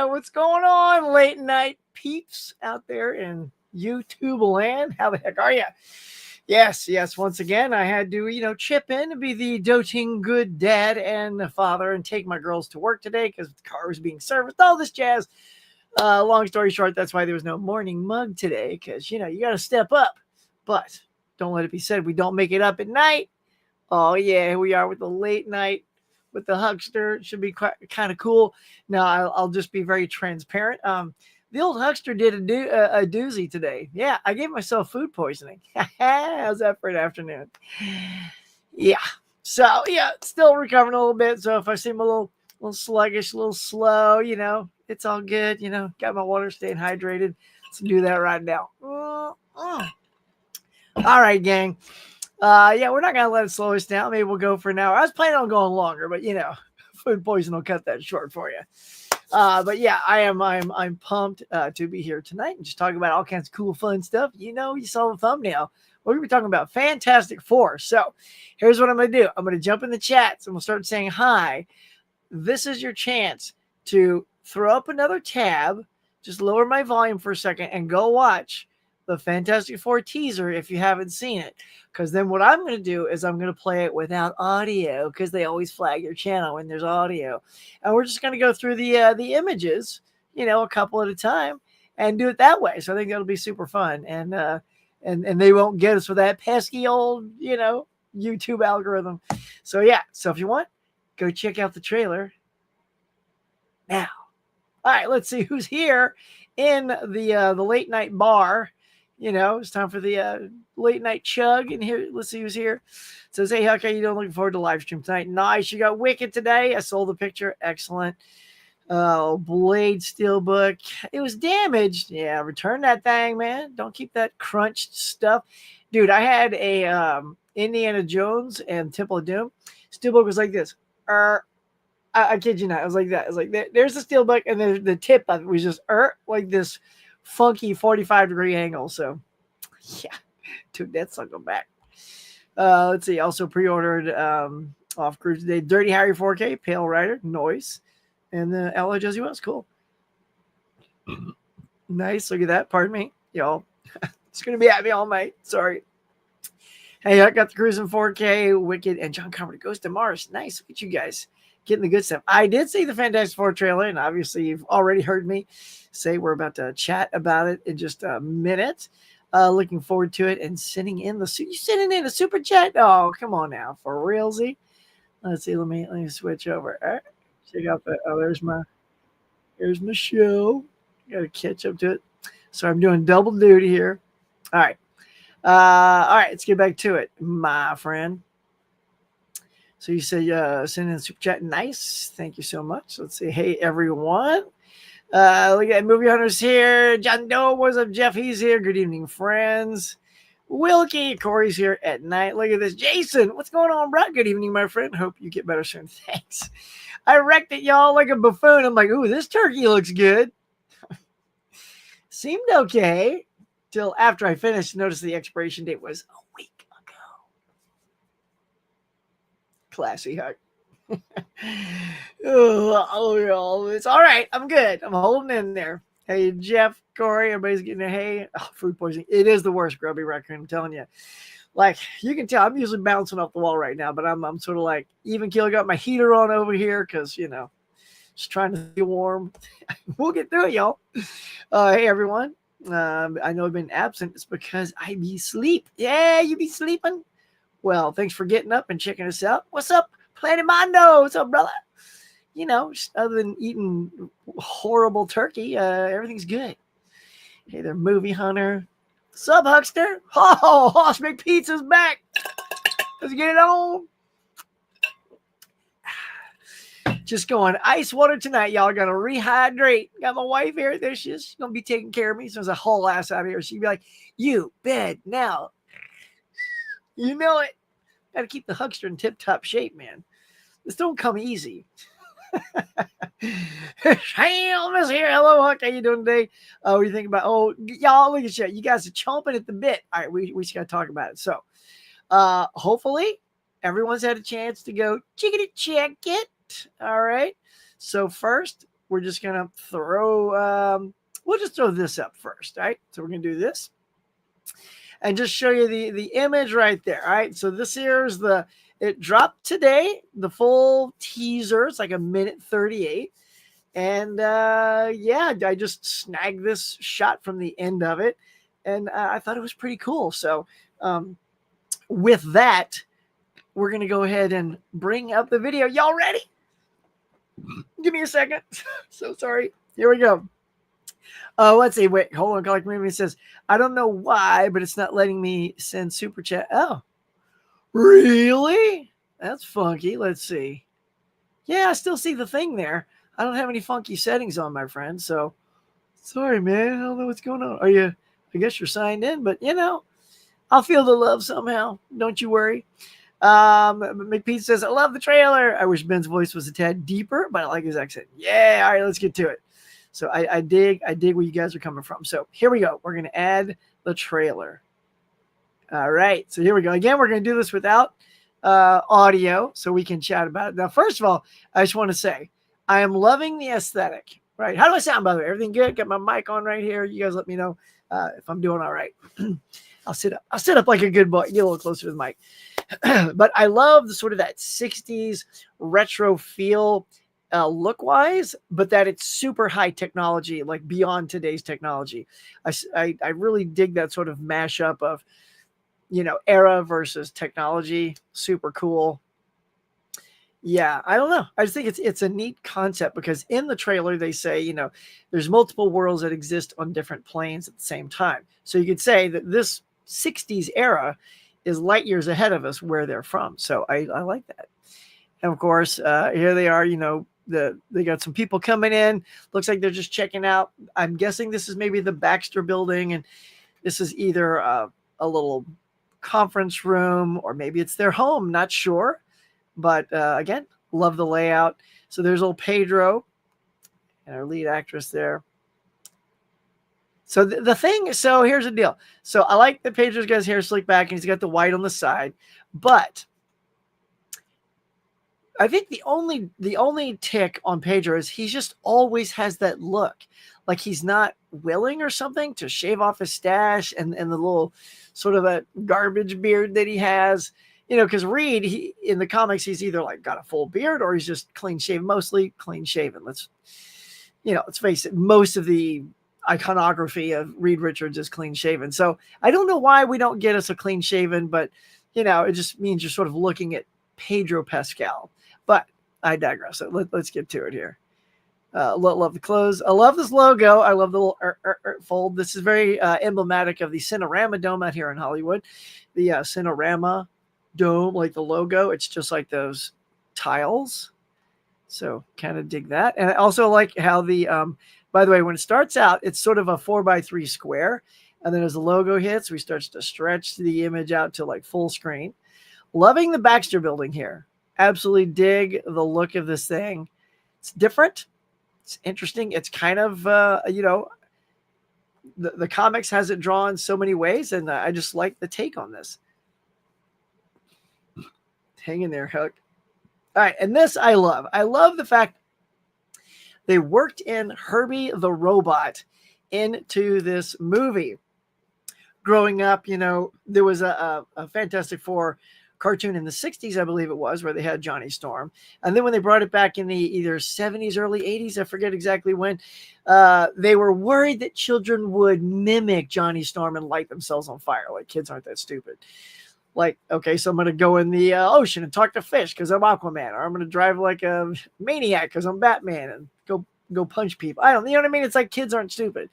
What's going on, late night peeps out there in YouTube land? How the heck are you? Yes. Once again, I had to, chip in and be the doting good dad and the father and take my girls to work today because the car was being serviced. All this jazz. Long story short, that's why there was no morning mug today because, you got to step up. But don't let it be said we don't make it up at night. Oh, yeah, here we are with the late night with the Huckster. It should be kind of cool. Now, I'll just be very transparent. The old Huckster did a doozy today. Yeah, I gave myself food poisoning. How's that for an afternoon? Yeah. So, yeah, still recovering a little bit. So if I seem a little sluggish, a little slow, it's all good. Got my water staying hydrated. Let's do that right now. All right, gang. Yeah, we're not gonna let it slow us down. Maybe we'll go for an hour. I was planning on going longer, but food poison will cut that short for you. But yeah, I'm pumped to be here tonight and just talking about all kinds of cool, fun stuff. You saw the thumbnail. We're gonna be talking about Fantastic Four. So here's what I'm gonna do. I'm gonna jump in the chats and we'll start saying hi. This is your chance to throw up another tab. Just lower my volume for a second and go watch the Fantastic Four teaser if you haven't seen it. Because then what I'm going to do is I'm going to play it without audio because they always flag your channel when there's audio. And we're just going to go through the images, a couple at a time and do it that way. So I think that'll be super fun. And they won't get us with that pesky old, YouTube algorithm. So yeah. So if you want, go check out the trailer now. All right, let's see who's here in the late night bar. It's time for the late night chug. And here, let's see who's here. It says, hey, Huck, how you doing? Looking forward to live stream tonight. Nice. You got Wicked today. I sold the picture. Excellent. Blade Steelbook. It was damaged. Yeah, return that thing, man. Don't keep that crunched stuff. Dude, I had a Indiana Jones and Temple of Doom. Steelbook was like this. I kid you not. It was like that. It was like there's the steelbook, and the tip of it was just like this funky 45-degree angle. So, yeah, dude, that's not going back. Let's see. Also pre-ordered off group today. Dirty Harry 4K, Pale Rider, Noise, and the LA Josie West. Cool. Nice. Look at that. Pardon me, y'all. It's gonna be at me all night. Sorry. Hey, I got the Cruising 4K, Wicked, and John Carpenter Goes to Mars. Nice. Look at you guys. Getting the good stuff. I did see the Fantastic Four trailer, and obviously you've already heard me say we're about to chat about it in just a minute. Looking forward to it and sitting in the you sitting in a super chat? Oh, come on now, for realsy. Let's see. Let me switch over. All right. Check out the. Oh, there's my show. Got to catch up to it. So I'm doing double duty here. All right. All right. Let's get back to it, my friend. So you say send in a super chat. Nice. Thank you so much. Let's say, hey, everyone. Look at Movie Hunters here. John Doe, what's up? Jeff, he's here. Good evening, friends. Wilkie, Corey's here at night. Look at this. Jason, what's going on, bro? Good evening, my friend. Hope you get better soon. Thanks. I wrecked it, y'all, like a buffoon. I'm like, ooh, this turkey looks good. Seemed okay. Till after I finished, noticed the expiration date was a week. Classy Huck. Oh, it's all right. I'm good. I'm holding in there. Hey, Jeff, Corey, everybody's getting a hey. Oh, food poisoning. It is the worst, Grubby Raccoon. I'm telling you. Like, you can tell I'm usually bouncing off the wall right now, but I'm sort of like even keel. Got my heater on over here because, just trying to be warm. We'll get through it, y'all. Hey, everyone. I know I've been absent. It's because I be sleep. Yeah, you be sleeping. Well, thanks for getting up and checking us out. What's up, Planet Mondo? What's up, brother? Other than eating horrible turkey, everything's good. Hey there, Movie Hunter. Sub Huckster. Oh, Hoss McPizza's back. Let's get it on. Just going ice water tonight, y'all. Gotta rehydrate. Got my wife here. There she is. She's gonna be taking care of me. So there's a whole ass out here. She'd be like, you bed now. You know it. Got to keep the Huckster in tip-top shape, man. This don't come easy. Sam is here. Hello, Huck. How you doing today? What do you think about? Oh, y'all, look at you. You guys are chomping at the bit. All right, we just got to talk about it. So, hopefully, everyone's had a chance to go chickity check it. All right. So first, we're just going to throw, we'll just throw this up first. All right. So we're going to do this and just show you the image right there. All right. So this here is it dropped today, the full teaser. It's like 1:38. And yeah, I just snagged this shot from the end of it. And I thought it was pretty cool. So with that, we're going to go ahead and bring up the video. Y'all ready? Give me a second. So sorry. Here we go. Let's see. Wait, hold on. Like maybe it says, I don't know why, but it's not letting me send super chat. Oh, really? That's funky. Let's see. Yeah, I still see the thing there. I don't have any funky settings on, my friend. So sorry, man. I don't know what's going on. I guess you're signed in, but I'll feel the love somehow. Don't you worry. McPete says, I love the trailer. I wish Ben's voice was a tad deeper, but I like his accent. Yeah. All right, let's get to it. So I dig where you guys are coming from. So here we go. We're going to add the trailer. All right. So here we go. Again, we're going to do this without audio so we can chat about it. Now, first of all, I just want to say I am loving the aesthetic, right? How do I sound, by the way? Everything good? Got my mic on right here. You guys let me know if I'm doing all right. I'll sit up like a good boy. Get a little closer to the mic. But I love the sort of that 60s retro feel look-wise, but that it's super high technology, like beyond today's technology. I really dig that sort of mashup of, era versus technology. Super cool. Yeah, I don't know. I just think it's a neat concept because in the trailer they say, there's multiple worlds that exist on different planes at the same time. So you could say that this 60s era is light years ahead of us where they're from. So I like that. And of course, here they are, they got some people coming in. Looks like they're just checking out. I'm guessing this is maybe the Baxter building, and this is either a little conference room or maybe it's their home. Not sure. But again, love the layout. So there's old Pedro and our lead actress there. So so here's the deal. So I like that Pedro's got his hair slicked back and he's got the white on the side. But I think the only tick on Pedro is he just always has that look. Like he's not willing or something to shave off his stash and the little sort of a garbage beard that he has. Because Reed, in the comics, he's either like got a full beard or he's just clean shaven, mostly clean shaven. Let's face it, most of the iconography of Reed Richards is clean shaven. So I don't know why we don't get us a clean shaven, but it just means you're sort of looking at Pedro Pascal. But I digress. So let's get to it here. Love the clothes. I love this logo. I love the little fold. This is very emblematic of the Cinerama Dome out here in Hollywood. The Cinerama Dome, like the logo, it's just like those tiles. So kind of dig that. And I also like how the by the way, when it starts out, it's sort of a 4x3 square, and then as the logo hits, we start to stretch the image out to like full screen. Loving the Baxter building here. Absolutely dig the look of this thing. It's different. It's interesting. It's kind of the comics has it drawn so many ways, and I just like the take on this. Hang in there, Huck. All right, and this I love. I love the fact they worked in Herbie the Robot into this movie. Growing up, there was a Fantastic Four cartoon in the 60s, I believe it was, where they had Johnny Storm. And then when they brought it back in the either 70s, early 80s, I forget exactly when, they were worried that children would mimic Johnny Storm and light themselves on fire. Like, kids aren't that stupid. Like, okay, so I'm going to go in the ocean and talk to fish because I'm Aquaman, or I'm going to drive like a maniac because I'm Batman and go punch people. You know what I mean? It's like kids aren't stupid.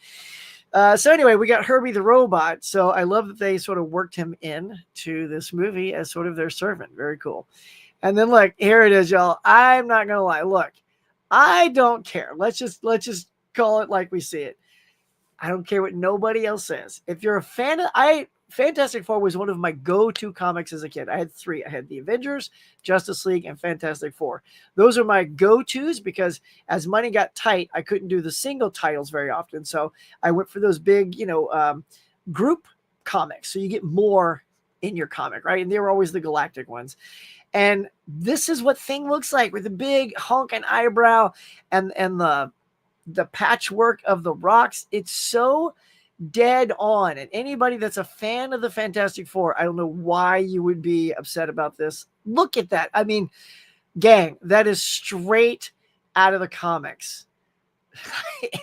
So anyway, we got Herbie the Robot. So I love that they sort of worked him in to this movie as sort of their servant. Very cool. And then look, here it is, y'all. I'm not going to lie. Look, I don't care. Let's just call it like we see it. I don't care what nobody else says. If you're a fan of, Fantastic Four was one of my go-to comics as a kid. I had three. I had the Avengers, Justice League, and Fantastic Four. Those are my go-tos because as money got tight, I couldn't do the single titles very often. So I went for those big, group comics. So you get more in your comic, right? And they were always the galactic ones. And this is what Thing looks like with the big honking eyebrow and the the patchwork of the rocks, it's so dead on. And anybody that's a fan of the Fantastic Four, I don't know why you would be upset about this. Look at that. I mean, gang, that is straight out of the comics.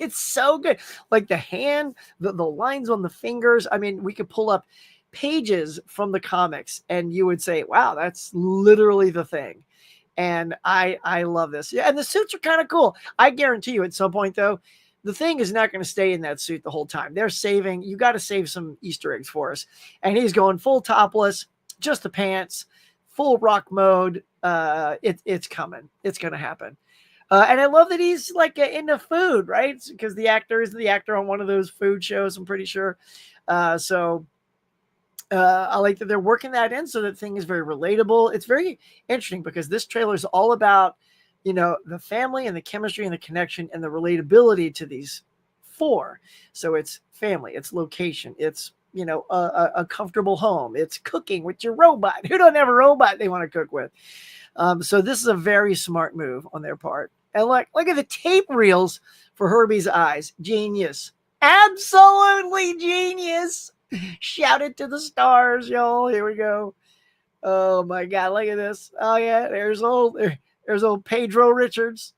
It's so good. Like the hand, the lines on the fingers. I mean, we could pull up pages from the comics and you would say, wow, that's literally the thing. And I love this. Yeah, and the suits are kind of cool. I guarantee you at some point though, the thing is not going to stay in that suit the whole time. They're saving, you got to save some Easter eggs for us. And he's going full topless, just the pants, full rock mode. It's coming. It's going to happen. And I love that he's like into food, right? Because the actor is the actor on one of those food shows, I'm pretty sure. So I like that they're working that in so that thing is very relatable. It's very interesting because this trailer is all about, you know, the family and the chemistry and the connection and the relatability to these four. So it's family, it's location, it's, you know, a comfortable home, it's cooking with your robot. Who don't have a robot they want to cook with? So this is a very smart move on their part. And look at the tape reels for Herbie's eyes. Genius. Absolutely genius. Shout it to the stars, y'all. Here we go. Oh my God, look at this. Oh yeah, there's old Pedro Richards.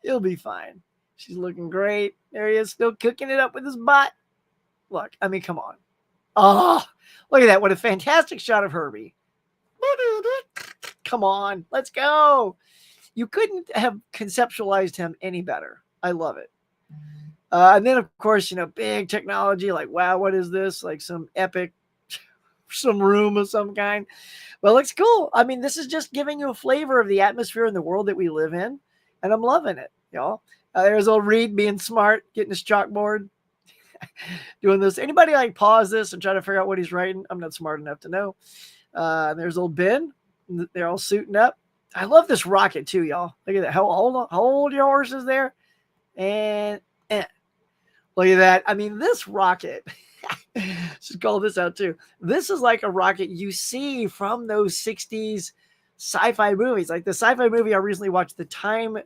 He'll be fine. She's looking great. There he is, still cooking it up with his butt. Look, I mean, come on. Oh, look at that. What a fantastic shot of Herbie. Come on, let's go. You couldn't have conceptualized him any better. I love it. And then, of course, you know, big technology, like, wow, what is this? Like some epic, some room of some kind. Well, it's cool. I mean, this is just giving you a flavor of the atmosphere and the world that we live in. And I'm loving it, y'all. There's old Reed being smart, getting his chalkboard, doing this. Anybody like pause this and try to figure out what he's writing? I'm not smart enough to know. There's old Ben. They're all suiting up. I love this rocket too, y'all. Look at that. Hold on. Hold your horses there. And look at that. I mean, this rocket, just call this out too. This is like a rocket you see from those 60s sci-fi movies. Like the sci-fi movie I recently watched, The Time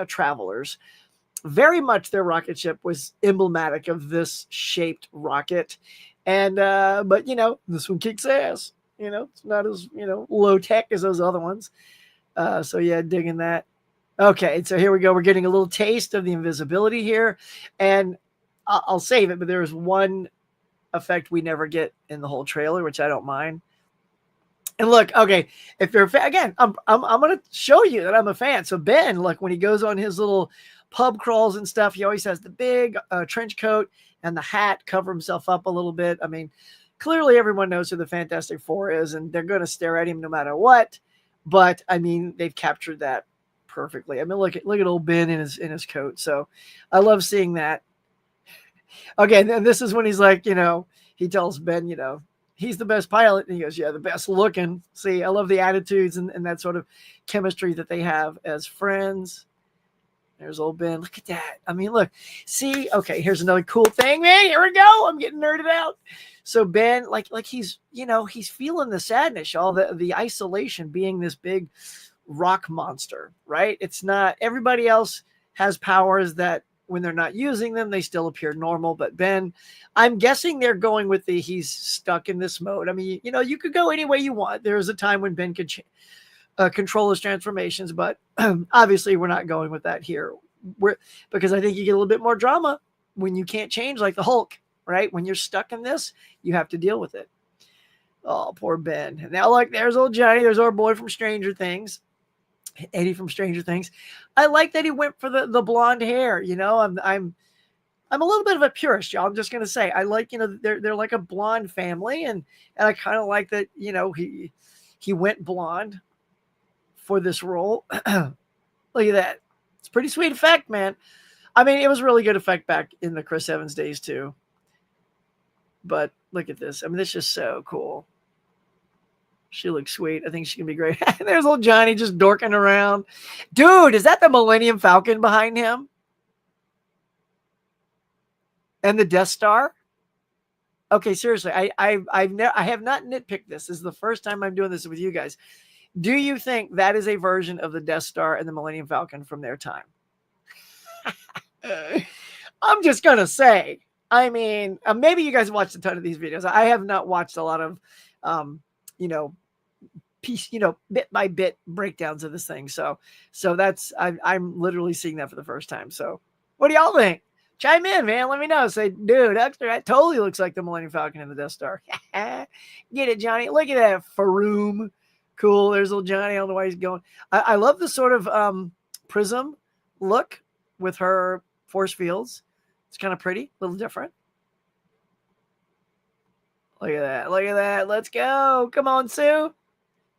Travelers. Very much their rocket ship was emblematic of this shaped rocket. And, but you know, this one kicks ass. You know, it's not as, you know, low tech as those other ones. So yeah, digging that. Okay, so here we go. We're getting a little taste of the invisibility here. And I'll save it, but there's one effect we never get in the whole trailer, which I don't mind. And look, okay, if you're a fan, again, I'm going to show you that I'm a fan. So Ben, look, when he goes on his little pub crawls and stuff, he always has the big trench coat and the hat, cover himself up a little bit. I mean, clearly everyone knows who the Fantastic Four is, and they're going to stare at him no matter what. But I mean, they've captured that perfectly. I mean, look at old Ben in his coat. So I love seeing that. Okay, and this is when he's like, you know, he tells Ben, you know, he's the best pilot. And he goes, yeah, the best looking. See, I love the attitudes and that sort of chemistry that they have as friends. There's old Ben. Look at that. I mean, look, see, okay, here's another cool thing, man. Here we go. I'm getting nerded out. So Ben, like he's, you know, he's feeling the sadness, all the isolation, being this big rock monster, right? It's not, everybody else has powers that when they're not using them, they still appear normal. But Ben, I'm guessing they're going with he's stuck in this mode. I mean, you know, you could go any way you want. There was a time when Ben could control his transformations, but obviously we're not going with that here. Because I think you get a little bit more drama when you can't change like the Hulk, right? When you're stuck in this, you have to deal with it. Oh, poor Ben. Now, look, there's old Johnny. There's our boy from Stranger Things. Eddie from Stranger Things. I like that he went for the blonde hair. You know, I'm a little bit of a purist, y'all. I'm just gonna say I like, you know, they're like a blonde family, and I kind of like that, you know, he went blonde for this role. Look at that. It's a pretty sweet effect, man. I mean, it was really good effect back in the Chris Evans days too. But look at this. I mean, this is just so cool. She looks sweet. I think she can be great. There's old Johnny just dorking around. Dude, is that the Millennium Falcon behind him? And the Death Star? Okay, seriously, I have not nitpicked this. This is the first time I'm doing this with you guys. Do you think that is a version of the Death Star and the Millennium Falcon from their time? I'm just gonna say. I mean, maybe you guys watched a ton of these videos. I have not watched a lot of, you know, bit by bit breakdowns of this thing. So that's I'm literally seeing that for the first time. So, what do y'all think? Chime in, man. Let me know. Say, dude, Huckster, that totally looks like the Millennium Falcon and the Death Star. Get it, Johnny. Look at that Faroom. Cool. There's little Johnny. I don't know why he's going. I love the sort of prism look with her force fields. It's kind of pretty, a little different. Look at that. Look at that. Let's go. Come on, Sue.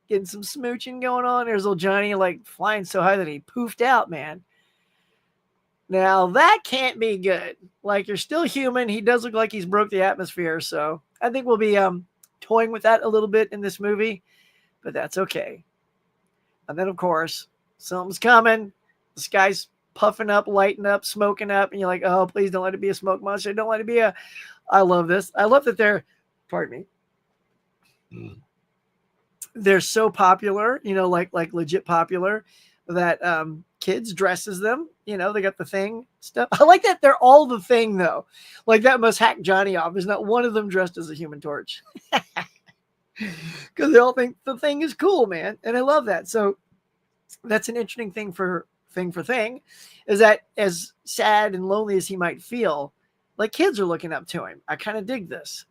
Getting some smooching going on. There's little Johnny like flying so high that he poofed out, man. Now that can't be good. Like, you're still human. He does look like he's broke the atmosphere. So I think we'll be toying with that a little bit in this movie, but that's okay. And then of course, something's coming. The sky's puffing up, lighting up, smoking up, and you're like, oh, please don't let it be a smoke monster. Don't let it be a. I love this. I love that they're, pardon me. They're so popular, like legit popular, that kids dress as them. They got the Thing stuff. I like that they're all the Thing though. Like, that must hack Johnny off. There's not one of them dressed as a Human Torch, because they all think the Thing is cool, man, and I love that. So that's an interesting thing for Thing, is that as sad and lonely as he might feel, like, kids are looking up to him. I kind of dig this.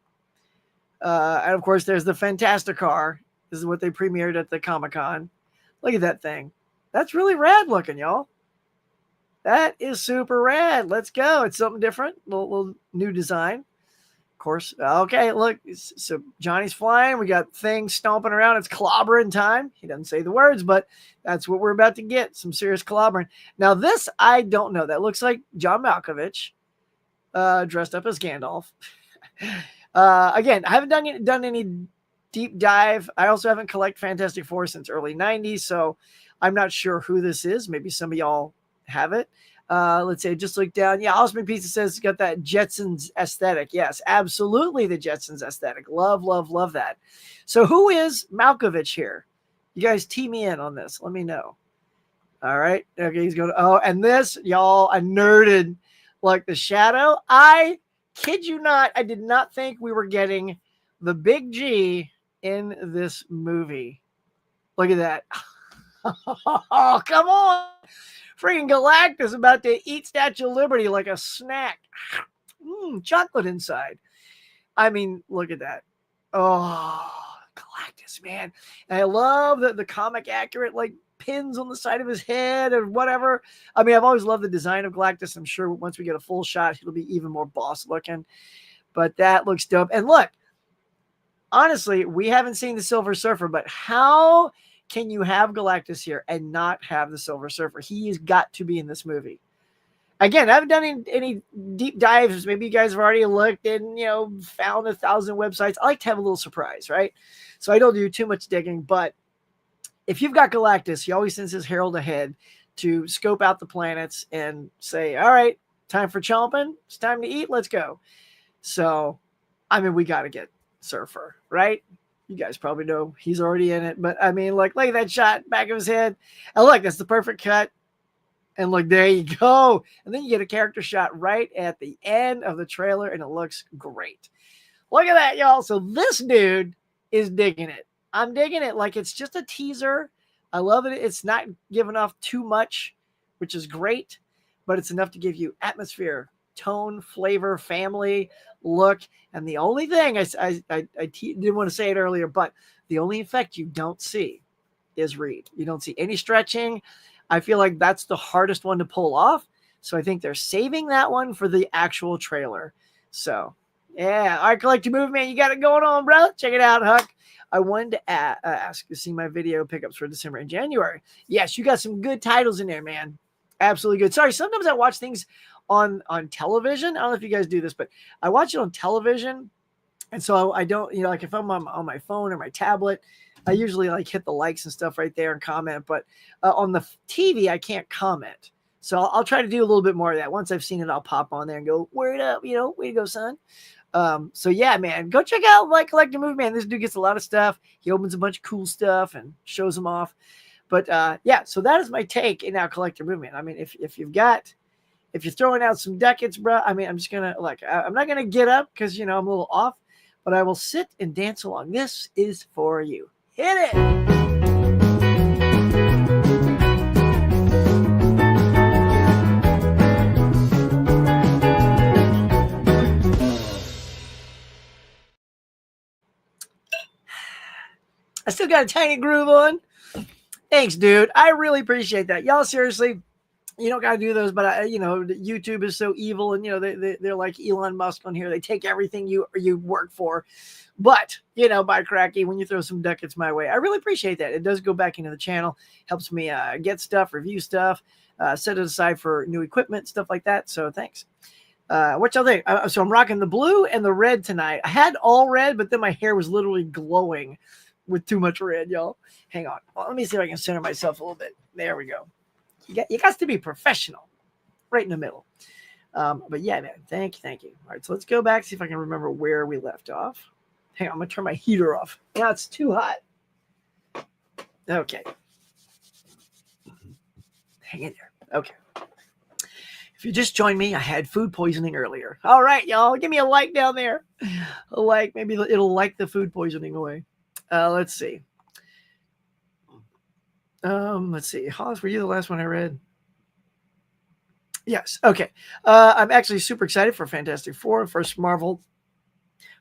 And of course, there's the Fantasticar. This is what they premiered at the Comic-Con. Look at that thing. That's really rad looking, y'all. That is super rad. Let's go. It's something different. Little new design. Of course. Okay, look. So Johnny's flying. We got Thing stomping around. It's clobbering time. He doesn't say the words, but that's what we're about to get. Some serious clobbering. Now, this, I don't know. That looks like John Malkovich dressed up as Gandalf. Again, I haven't done any deep dive. I also haven't collected Fantastic Four since early 90s, so I'm not sure who this is. Maybe some of y'all have it. Let's say, just look down. Yeah, Osman Pizza says it's got that Jetsons aesthetic. Yes, absolutely the Jetsons aesthetic. Love, love, love that. So who is Malkovich here? You guys tee me in on this. Let me know. All right. Okay, he's going to, oh, and this, y'all, I nerded like the Shadow. I kid you not, I did not think we were getting the Big G in this movie. Look at that. Oh, come on. Freaking Galactus about to eat Statue of Liberty like a snack. Chocolate inside. I mean, look at that. Oh, Galactus, man. And I love the comic accurate, like, pins on the side of his head or whatever. I mean, I've always loved the design of Galactus. I'm sure once we get a full shot, it'll be even more boss looking. But that looks dope. And look, honestly, we haven't seen the Silver Surfer, but how can you have Galactus here and not have the Silver Surfer? He's got to be in this movie. Again, I haven't done any deep dives. Maybe you guys have already looked and, found 1,000 websites. I like to have a little surprise, right? So I don't do too much digging, but if you've got Galactus, he always sends his herald ahead to scope out the planets and say, all right, time for chomping. It's time to eat. Let's go. So, I mean, we got to get Surfer, right? You guys probably know he's already in it. But, I mean, like, look at that shot, back of his head. And look, that's the perfect cut. And look, there you go. And then you get a character shot right at the end of the trailer, and it looks great. Look at that, y'all. So this dude is digging it. I'm digging it. Like, it's just a teaser. I love it. It's not giving off too much, which is great, but it's enough to give you atmosphere, tone, flavor, family, look. And the only thing I didn't want to say it earlier, but the only effect you don't see is Reed. You don't see any stretching. I feel like that's the hardest one to pull off. So I think they're saving that one for the actual trailer. So, yeah. All right, Collective Movement, you got it going on, bro. Check it out, Huck. I wanted to ask to see my video pickups for December and January. Yes, you got some good titles in there, man. Absolutely good. Sorry, sometimes I watch things on television. I don't know if you guys do this, but I watch it on television. And so I don't, like, if I'm on my phone or my tablet, I usually like hit the likes and stuff right there and comment. But on the TV, I can't comment. So I'll try to do a little bit more of that. Once I've seen it, I'll pop on there and go, word up, way to go, son. So yeah, man, go check out like Collective Movement. This dude gets a lot of stuff. He opens a bunch of cool stuff and shows them off. But yeah, so that is my take in our Collective Movement. I mean, if you've got If you're throwing out some ducats, bro, I mean, I'm just gonna like, I'm not gonna get up because I'm a little off, but I will sit and dance along. This is for you. Hit it. I still got a tiny groove on. Thanks, dude. I really appreciate that. Y'all, seriously, you don't got to do those, but YouTube is so evil, and they're like Elon Musk on here. They take everything you work for. But by cracky, when you throw some ducats my way, I really appreciate that. It does go back into the channel, helps me get stuff, review stuff, set it aside for new equipment, stuff like that. So thanks. What y'all think? So I'm rocking the blue and the red tonight. I had all red, but then my hair was literally glowing with too much red, y'all. Hang on. Well, let me see if I can center myself a little bit. There we go. You got to be professional, right in the middle. But yeah, man, thank you. All right, so let's go back, see if I can remember where we left off. Hang on, I'm gonna turn my heater off. Now it's too hot. Okay. Hang in there. Okay. If you just joined me, I had food poisoning earlier. All right, y'all, give me a like down there. A like, maybe it'll like the food poisoning away. Let's see. Let's see. Hollis, were you the last one I read? Yes. Okay. I'm actually super excited for Fantastic Four, first Marvel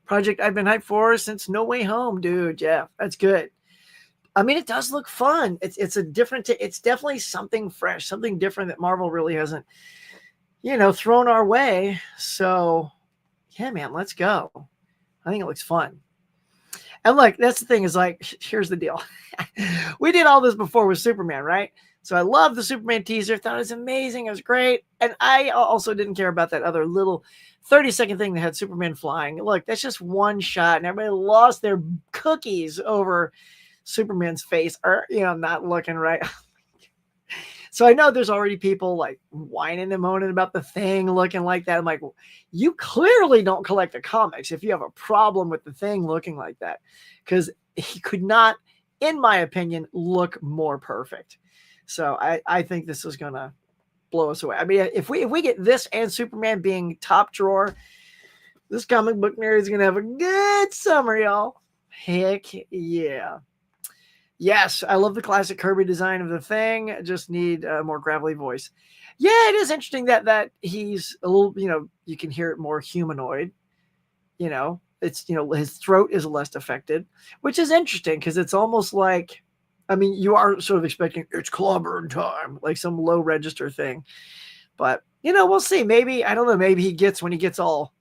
project I've been hyped for since No Way Home, dude. Yeah, that's good. I mean, it does look fun. It's a different. It's definitely something fresh, something different that Marvel really hasn't, thrown our way. So, yeah, man, let's go. I think it looks fun. And look, that's the thing is like, here's the deal. We did all this before with Superman, right? So I love the Superman teaser. Thought it was amazing. It was great. And I also didn't care about that other little 30-second thing that had Superman flying. Look, that's just one shot. And everybody lost their cookies over Superman's face or, not looking right. So I know there's already people like whining and moaning about the Thing looking like that. I'm like, well, you clearly don't collect the comics if you have a problem with the Thing looking like that, because he could not, in my opinion, look more perfect. So I think this is gonna blow us away. I mean, if we get this and Superman being top drawer, this comic book nerd is gonna have a good summer, y'all. Heck yeah. Yes, I love the classic Kirby design of the Thing. Just need a more gravelly voice. Yeah, it is interesting that he's a little, you can hear it more humanoid. It's, his throat is less affected, which is interesting because it's almost like, I mean, you are sort of expecting it's clobbering time, like some low register thing. But, we'll see. Maybe, I don't know, maybe when he gets all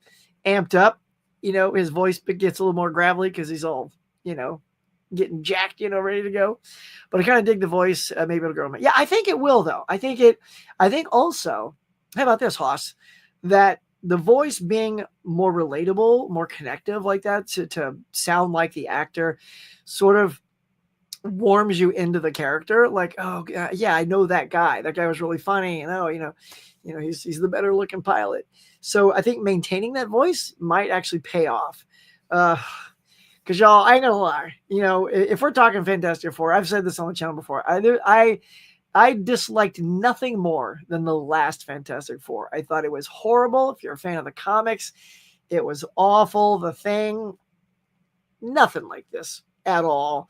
amped up, his voice gets a little more gravelly because he's all, getting jacked, ready to go. But I kind of dig the voice. Maybe it'll grow. Yeah, I think it will, though. I think also, how about this, Hoss, that the voice being more relatable, more connective like that, to sound like the actor sort of warms you into the character. Like, oh, yeah, I know that guy. That guy was really funny. And, he's the better looking pilot. So I think maintaining that voice might actually pay off. Because y'all, I ain't gonna lie, if we're talking Fantastic Four, I've said this on the channel before. I disliked nothing more than the last Fantastic Four. I thought it was horrible. If you're a fan of the comics, it was awful. The Thing, nothing like this at all.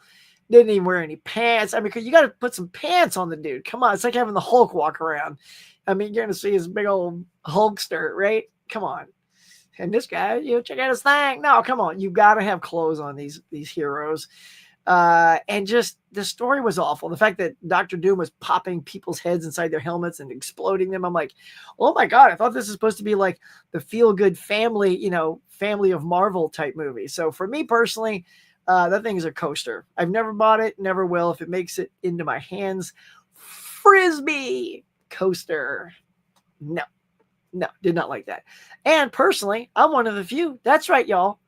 Didn't even wear any pants. I mean, you got to put some pants on the dude. Come on, it's like having the Hulk walk around. I mean, you're gonna see his big old Hulkster, right? Come on. And this guy, check out his thing. No, come on. You got to have clothes on these heroes. And just the story was awful. The fact that Dr. Doom was popping people's heads inside their helmets and exploding them. I'm like, oh my God, I thought this was supposed to be like the feel-good family, family of Marvel type movie. So for me personally, that thing is a coaster. I've never bought it, never will. If it makes it into my hands, Frisbee coaster. No, did not like that. And personally, I'm one of the few. That's right, y'all.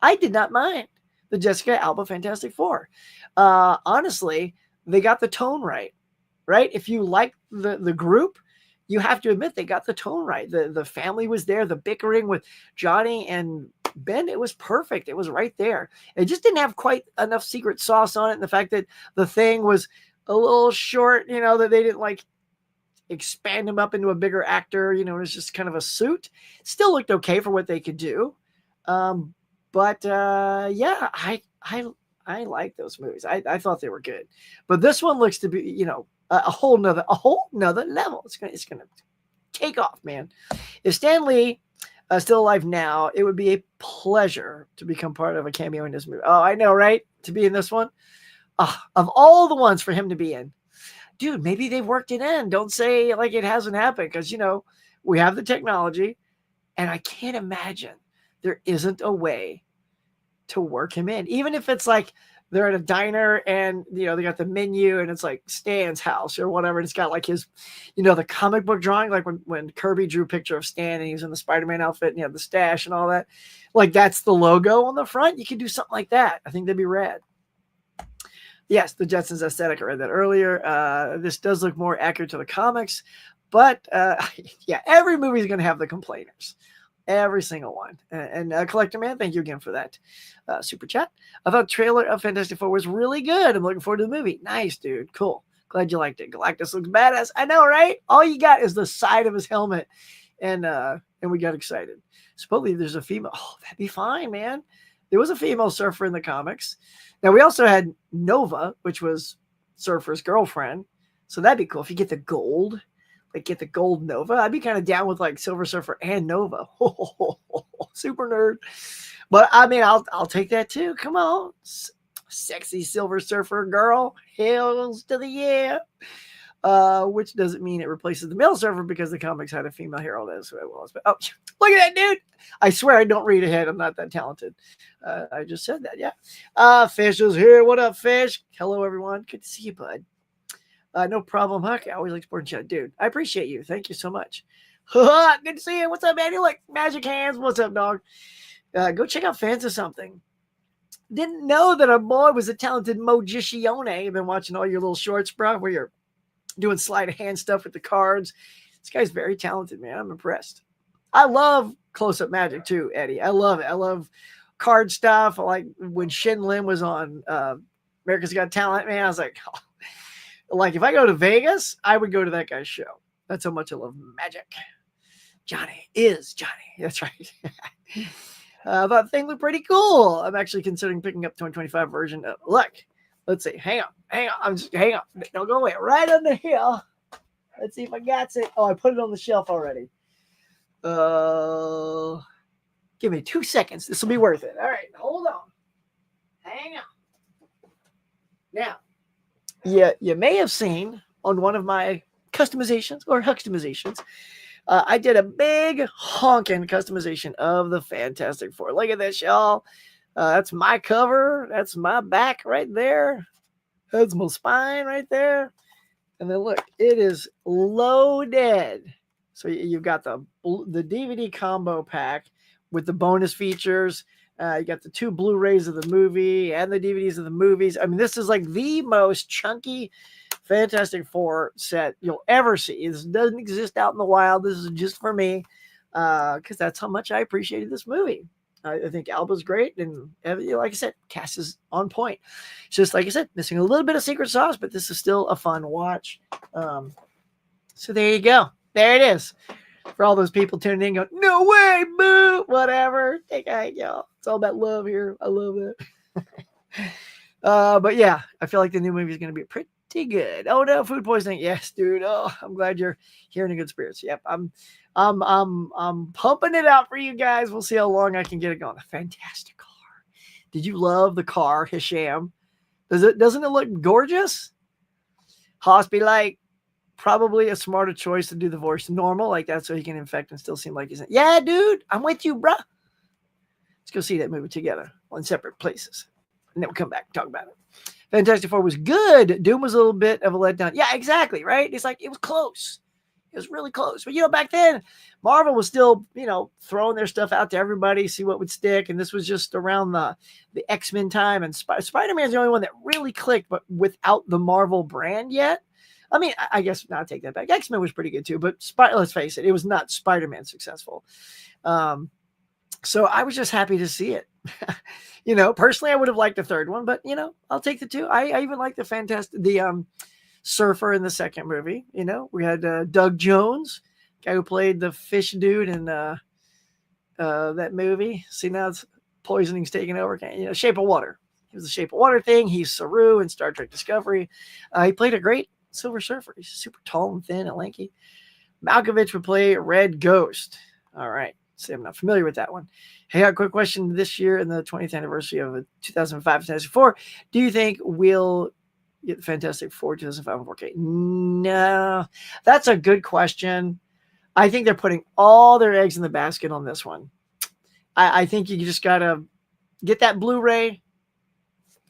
I did not mind the Jessica Alba Fantastic Four. Honestly, they got the tone right? If you like the group, you have to admit they got the tone right. The family was there. The bickering with Johnny and Ben, it was perfect. It was right there. It just didn't have quite enough secret sauce on it. And the fact that the Thing was a little short, that they didn't like expand him up into a bigger actor. You know, it was just kind of a suit. Still looked okay for what they could do. But yeah, I like those movies. I thought they were good, but this one looks to be, you know, a whole nother level. It's gonna take off, man. If Stan Lee still alive now, it would be a pleasure to become part of a cameo in this movie. Oh, I know, right? To be in this one, of all the ones for him to be in, dude, maybe they've worked it in. Don't say like it hasn't happened, because, you know, we have the technology, and I can't imagine there isn't a way to work him in. Even if it's like they're at a diner and, you know, they got the menu and it's like Stan's house or whatever. And it's got like his, you know, the comic book drawing, like when Kirby drew a picture of Stan and he was in the Spider-Man outfit and he had the stash and all that. Like that's the logo on the front. You could do something like that. I think that'd be rad. Yes, the Jetsons aesthetic. I read that earlier. This does look more accurate to the comics, but yeah, every movie is going to have the complainers. Every single one. And Collector Man, thank you again for that super chat. I thought trailer of Fantastic Four was really good. I'm looking forward to the movie. Nice, dude. Cool. Glad you liked it. Galactus looks badass. I know, right? All you got is the side of his helmet. And we got excited. Supposedly there's a female. Oh, that'd be fine, man. There was a female surfer in the comics. Now, we also had Nova, which was Surfer's girlfriend. So that'd be cool if you get the gold. Like get the gold Nova. I'd be kind of down with like Silver Surfer and Nova. Super nerd. But I mean, I'll take that too. Come on. Sexy Silver Surfer girl. Hails to the yeah. Which doesn't mean it replaces the male surfer, because the comics had a female hero. That's what it was. But, oh, look at that, dude. I swear I don't read ahead. I'm not that talented. I just said that, yeah. Fish is here. What up, Fish? Hello, everyone. Good to see you, bud. No problem, Huck. I always like sporting chat. Dude, I appreciate you. Thank you so much. Good to see you. What's up, man? You like magic hands. What's up, dog? Go check out Fans of Something. Didn't know that our boy was a talented magicione. I've been watching all your little shorts, bro, where you're doing sleight of hand stuff with the cards. This guy's very talented, man. I'm impressed. I love close-up magic too, Eddie. I love it. I love card stuff. I like when Shin Lim was on America's Got Talent, man. I was like, oh. Like, if I go to Vegas, I would go to that guy's show. That's how much I love magic. Johnny is Johnny. That's right. I thought the thing looked pretty cool. I'm actually considering picking up the 2025 version. Look, let's see. Hang on. Hang on. Don't go away. Right under here. Let's see if I got it. Oh, I put it on the shelf already. Give me 2 seconds. This will be worth it. All right. Hold on. Hang on. Now, yeah, you may have seen on one of my customizations or Huckstimizations, I did a big honking customization of the Fantastic Four. Look at this, y'all. That's my cover. That's my back right there. That's my spine right there. And then look, it is loaded. So you've got the DVD combo pack with the bonus features. You got the 2 Blu-rays of the movie and the DVDs of the movies. I mean, this is like the most chunky Fantastic Four set you'll ever see. This doesn't exist out in the wild. This is just for me, because that's how much I appreciated this movie. I think Alba's great, and like I said, cast is on point. It's just like I said, missing a little bit of secret sauce, but this is still a fun watch. So there you go. There it is. For all those people tuning in, going, no way, boo, whatever. Take a y'all. It's all about love here. I love it. But yeah, I feel like the new movie is going to be pretty good. Oh no, food poisoning. Yes, dude. Oh, I'm glad you're here in good spirits. Yep, I'm pumping it out for you guys. We'll see how long I can get it going. A fantastic car. Did you love the car, Hisham? Doesn't it look gorgeous? Hoss be like, probably a smarter choice to do the voice normal, like that, so he can infect and still seem like he's in. Yeah, dude, I'm with you, bruh. Let's go see that movie together on separate places, and then we'll come back and talk about it. Fantastic Four was good. Doom was a little bit of a letdown. Yeah, exactly, right? It's like, it was close. It was really close. But, back then, Marvel was still, throwing their stuff out to everybody, see what would stick. And this was just around the X-Men time. And Spider-Man's the only one that really clicked, but without the Marvel brand yet. I mean, I guess I'll take that back. X-Men was pretty good too, but let's face it was not Spider-Man successful. So I was just happy to see it. Personally, I would have liked the third one, but I'll take the 2. I even like the surfer in the second movie. You know, we had Doug Jones, guy who played the fish dude in that movie. See, now it's poisoning's taking over. You know, Shape of Water. He was the Shape of Water thing. He's Saru in Star Trek Discovery. He played a great Silver Surfer. He's super tall and thin and lanky. Malkovich would play Red Ghost. All right. See, I'm not familiar with that one. Hey, a quick question. This year, in the 20th anniversary of 2005 Fantastic Four, do you think we'll get Fantastic Four 2005 4K? No. That's a good question. I think they're putting all their eggs in the basket on this one. I think you just got to get that Blu-ray,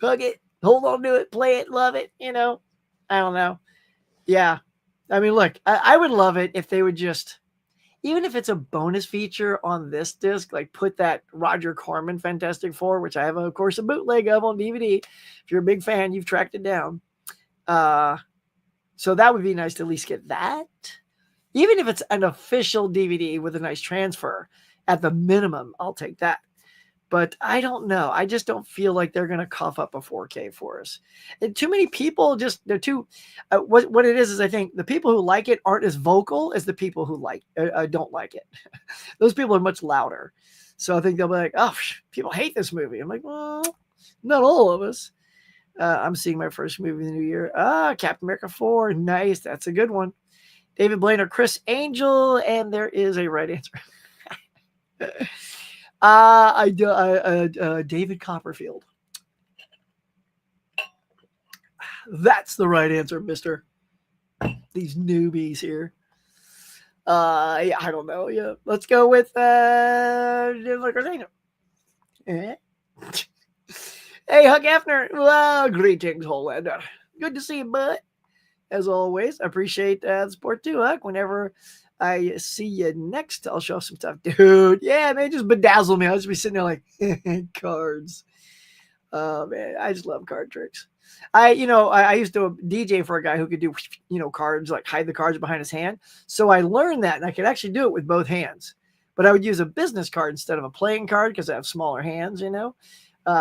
hug it, hold on to it, play it, love it, you know. I don't know. Yeah. I mean, look, I would love it if they would just, even if it's a bonus feature on this disc, like put that Roger Corman Fantastic Four, which I have, of course, a bootleg of on DVD. If you're a big fan, you've tracked it down. So that would be nice to at least get that. Even if it's an official DVD with a nice transfer, at the minimum, I'll take that. But I don't know. I just don't feel like they're going to cough up a 4K for us. And too many people they're too, what it is I think the people who like it aren't as vocal as the people who don't like it. Those people are much louder. So I think they'll be like, oh, people hate this movie. I'm like, well, not all of us. I'm seeing my first movie in the new year. Captain America 4. Nice. That's a good one. David Blaine or Chris Angel. And there is a right answer. David Copperfield. That's the right answer, mister. These newbies here. Yeah, I don't know. Yeah, let's go with Hey, Huck Hefner. Well, greetings, Hollander. Good to see you, bud. As always, I appreciate the support too, Huck. Whenever I see you next, I'll show some stuff. Dude, yeah, man, just bedazzle me. I'll just be sitting there like, cards. Oh, man, I just love card tricks. I used to DJ for a guy who could do, cards, like hide the cards behind his hand. So I learned that, and I could actually do it with both hands. But I would use a business card instead of a playing card because I have smaller hands,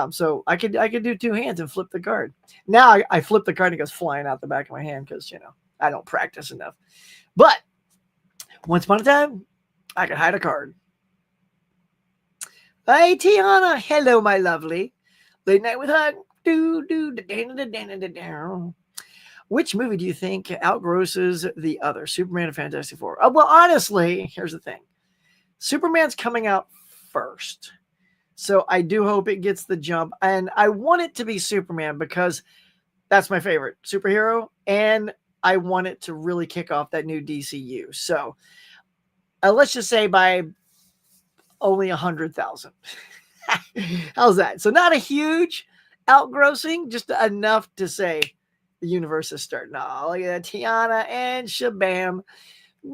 So I could do two hands and flip the card. Now I flip the card and it goes flying out the back of my hand because, I don't practice enough. But once upon a time, I could hide a card. Hey, Tiana. Hello, my lovely. Late night with Huck. Which movie do you think outgrosses the other? Superman and Fantastic Four? Well, honestly, here's the thing. Superman's coming out first. So I do hope it gets the jump. And I want it to be Superman because that's my favorite superhero. And I want it to really kick off that new DCU. So let's just say by only 100,000. How's that? So not a huge outgrossing, just enough to say the universe is starting. Oh, look at that, Tiana and Shabam.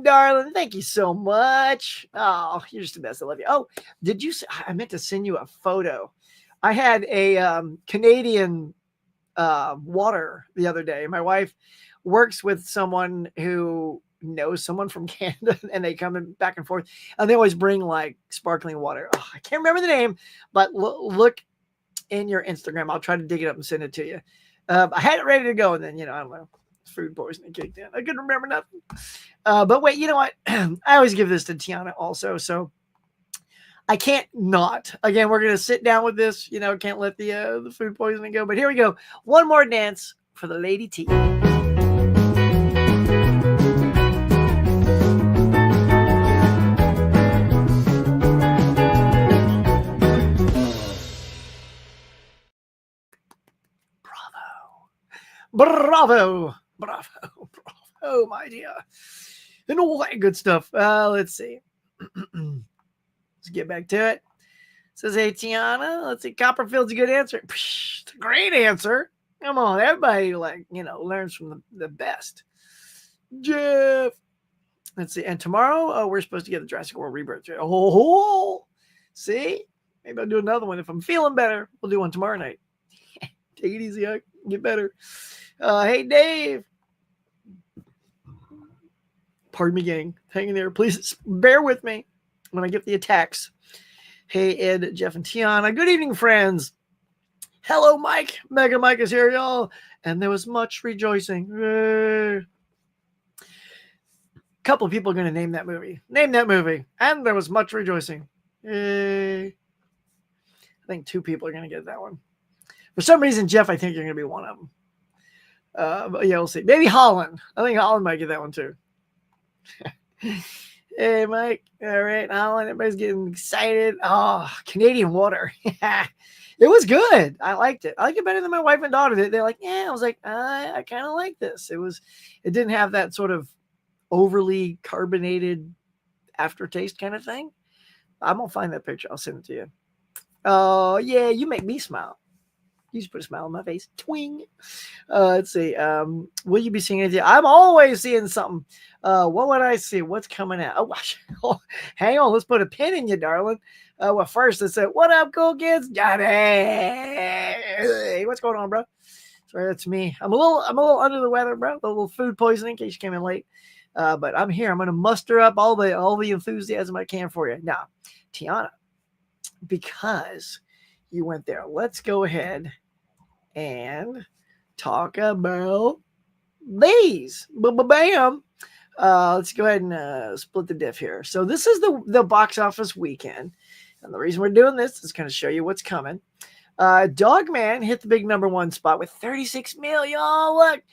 Darling, thank you so much. Oh, you're just the best. I love you. Oh, I meant to send you a photo. I had a Canadian water the other day. My wife works with someone who knows someone from Canada, and they come in back and forth, and they always bring like sparkling water. Oh, I can't remember the name, but look in your Instagram. I'll try to dig it up and send it to you. I had it ready to go, and then I don't know, food poisoning kicked in. I couldn't remember nothing. But wait, you know what? I always give this to Tiana also, so I can't not. Again, we're gonna sit down with this. Can't let the food poisoning go. But here we go. One more dance for the Lady T. Bravo, my dear. And all that good stuff. Let's see. Let's get back to it. Says, hey, Tiana, let's see. Copperfield's a good answer. It's a great answer. Come on, everybody, learns from the best. Jeff. Let's see. And tomorrow, we're supposed to get the Jurassic World Rebirth. Oh, see? Maybe I'll do another one. If I'm feeling better, we'll do one tomorrow night. Take it easy, Huck. Get better. Hey, Dave. Pardon me, gang. Hang in there. Please bear with me when I get the attacks. Hey, Ed, Jeff, and Tiana. Good evening, friends. Hello, Mike. Mega Mike is here, y'all. And there was much rejoicing. Couple of people are going to name that movie. Name that movie. And there was much rejoicing. I think 2 people are going to get that one. For some reason, Jeff, I think you're going to be one of them. But yeah, we'll see. Maybe Holland. I think Holland might get that one too. Hey, Mike. All right, Holland. Everybody's getting excited. Oh, Canadian Water. It was good. I liked it. I liked it better than my wife and daughter did. They're like, yeah. I was like, I kind of like this. It didn't have that sort of overly carbonated aftertaste kind of thing. I'm gonna find that picture. I'll send it to you. Oh yeah, you make me smile. You just put a smile on my face. Twing. Let's see. Will you be seeing anything? I'm always seeing something. What would I see? What's coming out? Oh, gosh. Hang on. Let's put a pin in you, darling. Well, first let's say, what up, cool kids? Johnny. Hey, what's going on, bro? Sorry, that's me. I'm a little under the weather, bro. A little food poisoning in case you came in late. But I'm here. I'm gonna muster up all the enthusiasm I can for you. Now, Tiana, because you went there, let's go ahead and talk about these. Bam. Let's go ahead and split the diff here. So this is the box office weekend. And the reason we're doing this is kind of show you what's coming. Dogman hit the big #1 spot with 36 million. Oh, look,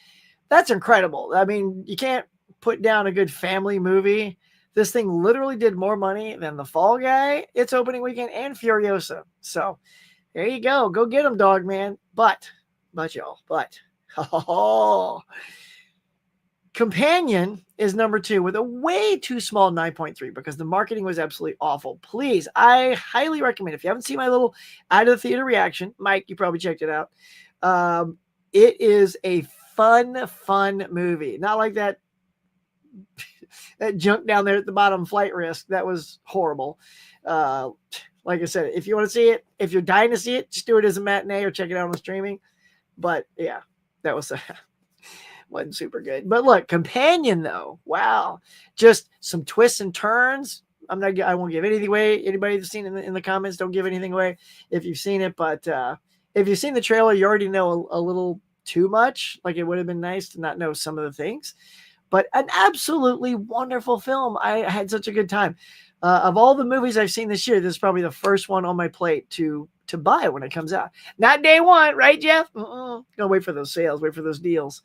that's incredible. I mean, you can't put down a good family movie. This thing literally did more money than The Fall Guy, its opening weekend, and Furiosa. So there you go. Go get them, Dogman. But y'all, oh, Companion is #2 with a way too small 9.3 because the marketing was absolutely awful. Please, I highly recommend, if you haven't seen my little out of the theater reaction, Mike, you probably checked it out. It is a fun movie. Not like that junk down there at the bottom, Flight Risk. That was horrible. Like I said, if you want to see it, if you're dying to see it, just do it as a matinee or check it out on streaming. But yeah, that was wasn't super good. But look, Companion though, wow, just some twists and turns. I won't give anything away. Anybody that's seen it in the comments, don't give anything away if you've seen it. But if you've seen the trailer, you already know a little too much. Like, it would have been nice to not know some of the things. But an absolutely wonderful film. I had such a good time. Of all the movies I've seen this year, this is probably the first one on my plate to buy when it comes out. Not day one, right, Jeff? Gonna wait for those sales, wait for those deals.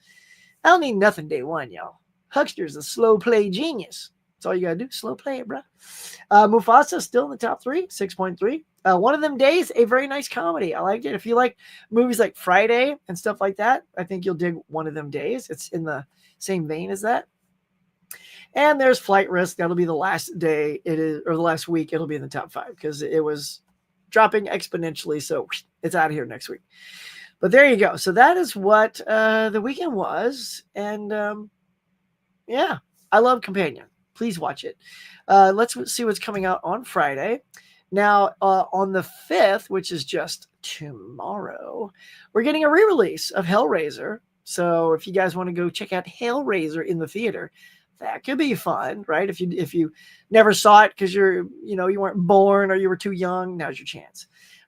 I don't need nothing day one, y'all. Huckster's a slow play genius. That's all you gotta do. Slow play it, bro. Mufasa still in the top 3, 6.3. One of Them Days, a very nice comedy. I liked it. If you like movies like Friday and stuff like that, I think you'll dig One of Them Days. It's in the same vein as that. And there's Flight Risk. That'll be the last day it is, or the last week it'll be in the top 5 because it was dropping exponentially. So it's out of here next week. But there you go. So that is what the weekend was. And yeah, I love Companion. Please watch it. Let's see what's coming out on Friday. Now, on the 5th, which is just tomorrow, we're getting a re-release of Hellraiser. So if you guys want to go check out Hellraiser in the theater, that could be fun, right? If you never saw it because you weren't born or you were too young, now's your chance.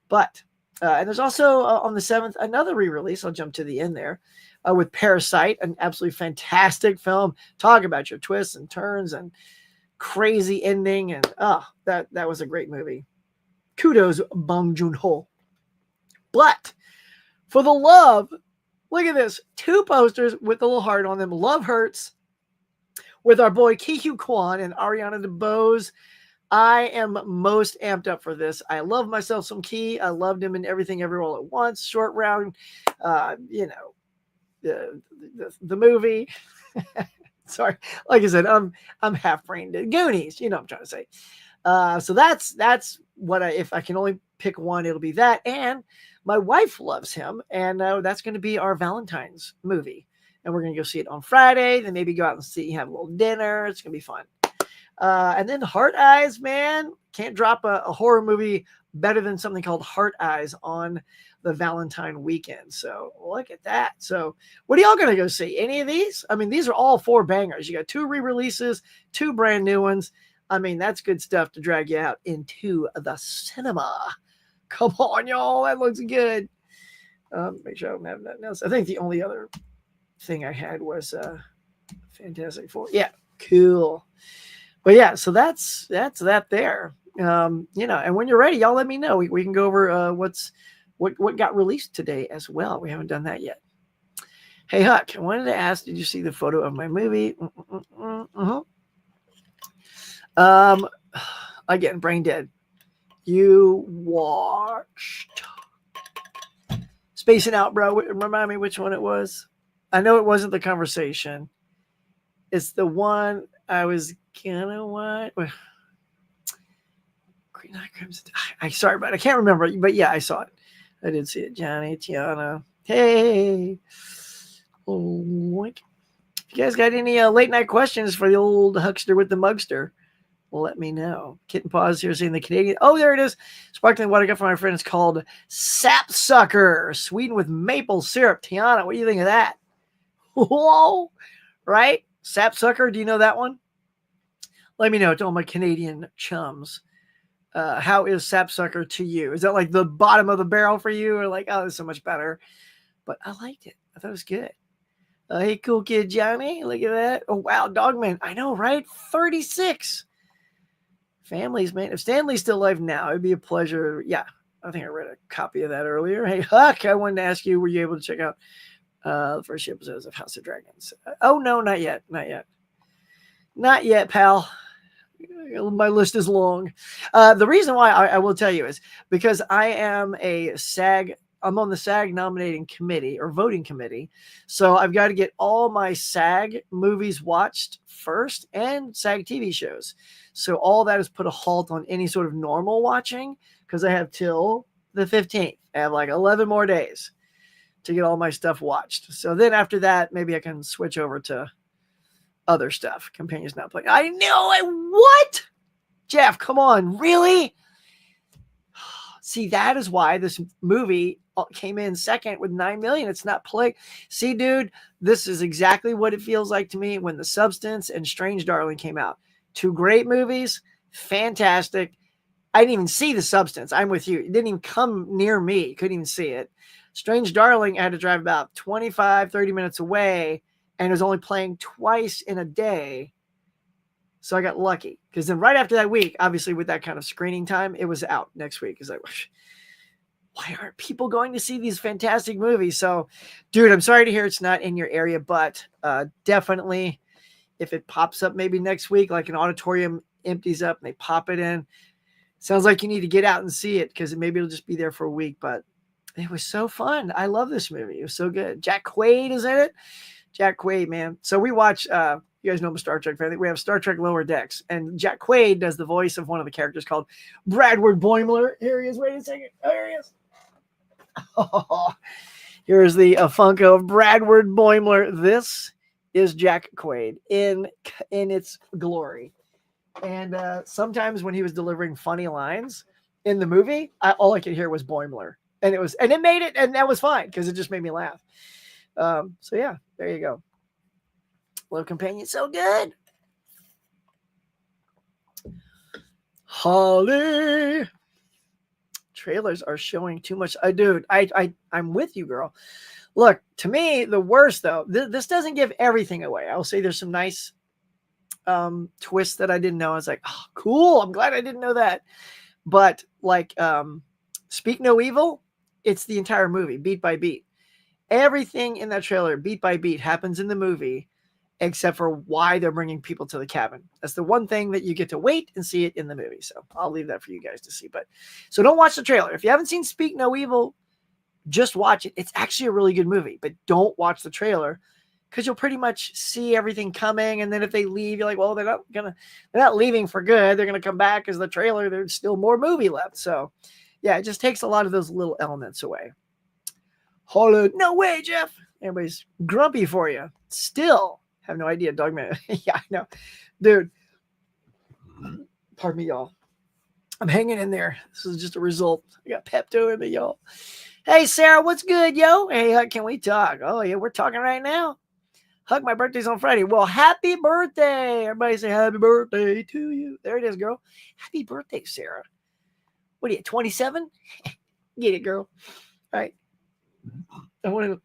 But and there's also on the 7th another re-release. I'll jump to the end there with Parasite, an absolutely fantastic film. Talk about your twists and turns and crazy ending, and that was a great movie. Kudos, Bong Joon-ho. But for the love, look at this. 2 posters with a little heart on them. Love Hurts with our boy Ki-Hugh Kwan and Ariana DeBose. I am most amped up for this. I love myself some Key. I loved him in Everything Everywhere All at Once, Short Round, the movie. Sorry, like I said, I'm half brained. Goonies, you know what I'm trying to say. So that's what if I can only pick one, it'll be that. And my wife loves him, and that's going to be our Valentine's movie. And we're going to go see it on Friday. Then maybe go out and have a little dinner. It's going to be fun. And then Heart Eyes, man. Can't drop a horror movie better than something called Heart Eyes on the Valentine weekend. So look at that. So what are y'all going to go see? Any of these? I mean, these are all 4 bangers. You got 2 re-releases, 2 brand new ones. I mean, that's good stuff to drag you out into the cinema. Come on, y'all. That looks good. Make sure I don't have nothing else. I think the only other thing I had was Fantastic Four. Yeah, cool. But yeah, so that's that there. And when you're ready, y'all let me know. We can go over what got released today as well. We haven't done that yet. Hey Huck, I wanted to ask, did you see the photo of my movie? Mm-hmm. Again, brain dead. You watched Spacing Out, bro. Remind me which one it was. I know it wasn't The Conversation. It's the one I was gonna watch. Green Knight Crimson. I sorry, but I can't remember. But yeah, I saw it. I did see it. Johnny, Tiana. Hey. Oink. If you guys got any late night questions for the old Huckster with the Mugster, let me know. Kitten Paws here saying the Canadian. Oh, there it is. Sparkling water I got from my friend. It's called Sapsucker, sweetened with maple syrup. Tiana, what do you think of that? Whoa, right? Sapsucker, do you know that one? Let me know to all my Canadian chums. How is Sapsucker to you? Is that like the bottom of the barrel for you, or like, oh, it's so much better? But I liked it. I thought it was good. Hey, cool kid Johnny, look at that. Oh wow, Dogman. I know, right? 36. Families, man. If Stanley's still alive now, it'd be a pleasure. Yeah, I think I read a copy of that earlier. Hey, Huck, I wanted to ask you, were you able to check out the first episodes of House of Dragons? Oh no, not yet. Not yet, pal. My list is long. The reason why I will tell you is because I am I'm on the SAG nominating committee or voting committee. So I've got to get all my SAG movies watched first and SAG TV shows. So all that has put a halt on any sort of normal watching because I have till the 15th. I have like 11 more days to get all my stuff watched. So then after that, maybe I can switch over to other stuff. Companions not playing. I know it. What? Jeff, come on. Really? See, that is why this movie came in second with 9 million. It's not play. See, dude, this is exactly what it feels like to me when The Substance and Strange Darling came out. Two great movies. Fantastic. I didn't even see The Substance. I'm with you. It didn't even come near me. Couldn't even see it. Strange Darling, I had to drive about 25, 30 minutes away, and it was only playing twice in a day. So I got lucky because then right after that week, obviously with that kind of screening time, it was out next week. It's like, why aren't people going to see these fantastic movies? So, dude, I'm sorry to hear it's not in your area, but definitely if it pops up maybe next week, like an auditorium empties up and they pop it in, sounds like you need to get out and see it because maybe it'll just be there for a week. But it was so fun. I love this movie. It was so good. Jack Quaid is in it. Jack Quaid, man. So we watch, you guys know I'm a Star Trek fan. I think we have Star Trek Lower Decks. And Jack Quaid does the voice of one of the characters called Bradward Boimler. Here he is. Wait a second. Oh, here he is. Oh, here's the Funko of Bradward Boimler. This is Jack Quaid in its glory. And sometimes when he was delivering funny lines in the movie, all I could hear was Boimler. And it made it, and that was fine because it just made me laugh. So yeah, there you go. Little Companion, so good. Holly. Trailers are showing too much. I'm with you, girl. Look, to me, the worst though, this doesn't give everything away. I'll say there's some nice twists that I didn't know. I was like, oh, cool. I'm glad I didn't know that. But like Speak No Evil, it's the entire movie, beat by beat. Everything in that trailer, beat by beat, happens in the movie, except for why they're bringing people to the cabin. That's the one thing that you get to wait and see it in the movie. So I'll leave that for you guys to see. So don't watch the trailer. If you haven't seen Speak No Evil, just watch it. It's actually a really good movie, but don't watch the trailer because you'll pretty much see everything coming. And then if they leave, you're like, well, they're not leaving for good. They're going to come back because the trailer, there's still more movie left. So yeah, it just takes a lot of those little elements away. Hollywood, no way, Jeff. Everybody's grumpy for you. Still have no idea, Dogman. Yeah, I know. Dude, pardon me, y'all. I'm hanging in there. This is just a result. I got Pepto in me, y'all. Hey, Sarah, what's good, yo? Hey, Huck, can we talk? Oh, yeah, we're talking right now. Huck, my birthday's on Friday. Well, happy birthday. Everybody say happy birthday to you. There it is, girl. Happy birthday, Sarah. What are you, 27? Get it, girl. All right. I want to.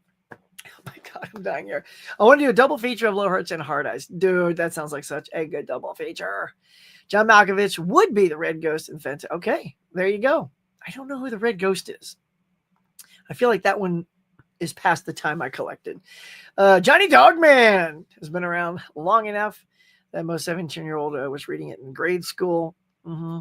Oh my God, I'm dying here. I want to do a double feature of Love Hurts and Hard Eyes. Dude, that sounds like such a good double feature. John Malkovich would be the Red Ghost in Fenton. Okay, there you go. I don't know who the Red Ghost is. I feel like that one is past the time I collected. Johnny Dogman has been around long enough that most 17-year-old was reading it in grade school. Mm-hmm.